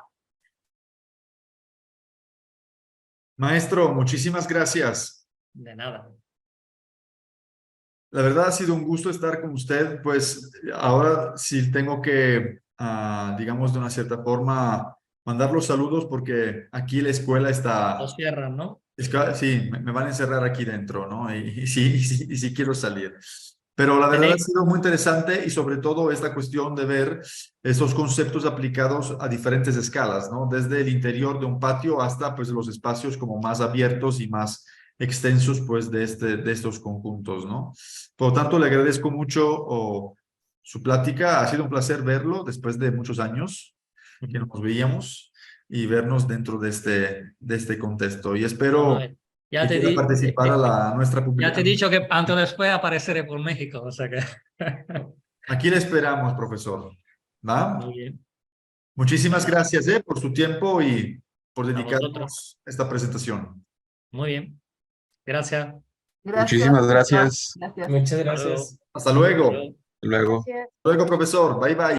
Maestro, muchísimas gracias. De nada. La verdad ha sido un gusto estar con usted. Pues ahora sí tengo que, digamos, de una cierta forma, mandar los saludos porque aquí la escuela está... Lo cierran, ¿no? Sí, me van a encerrar aquí dentro, ¿no? Y sí quiero salir. Pero la verdad ha sido muy interesante y sobre todo esta cuestión de ver esos conceptos aplicados a diferentes escalas, ¿no? Desde el interior de un patio hasta pues los espacios como más abiertos y más extensos pues de estos conjuntos, ¿no? Por lo tanto, le agradezco mucho su plática. Ha sido un placer verlo después de muchos años que nos veíamos y vernos dentro de este contexto. Y espero ya que te quiera participar a nuestra ya te he publicación. dicho que antes o después apareceré por México, o sea que... Aquí le esperamos, profesor. ¿Va? Muy bien. Muchísimas Bueno, gracias por su tiempo y por a vosotros. dedicarnos a esta presentación. Muy bien. Gracias. Gracias. Muchísimas gracias. Gracias. Muchas Hasta luego. gracias. Hasta luego. Hasta luego. Luego. Gracias. Luego, profesor. Bye, bye.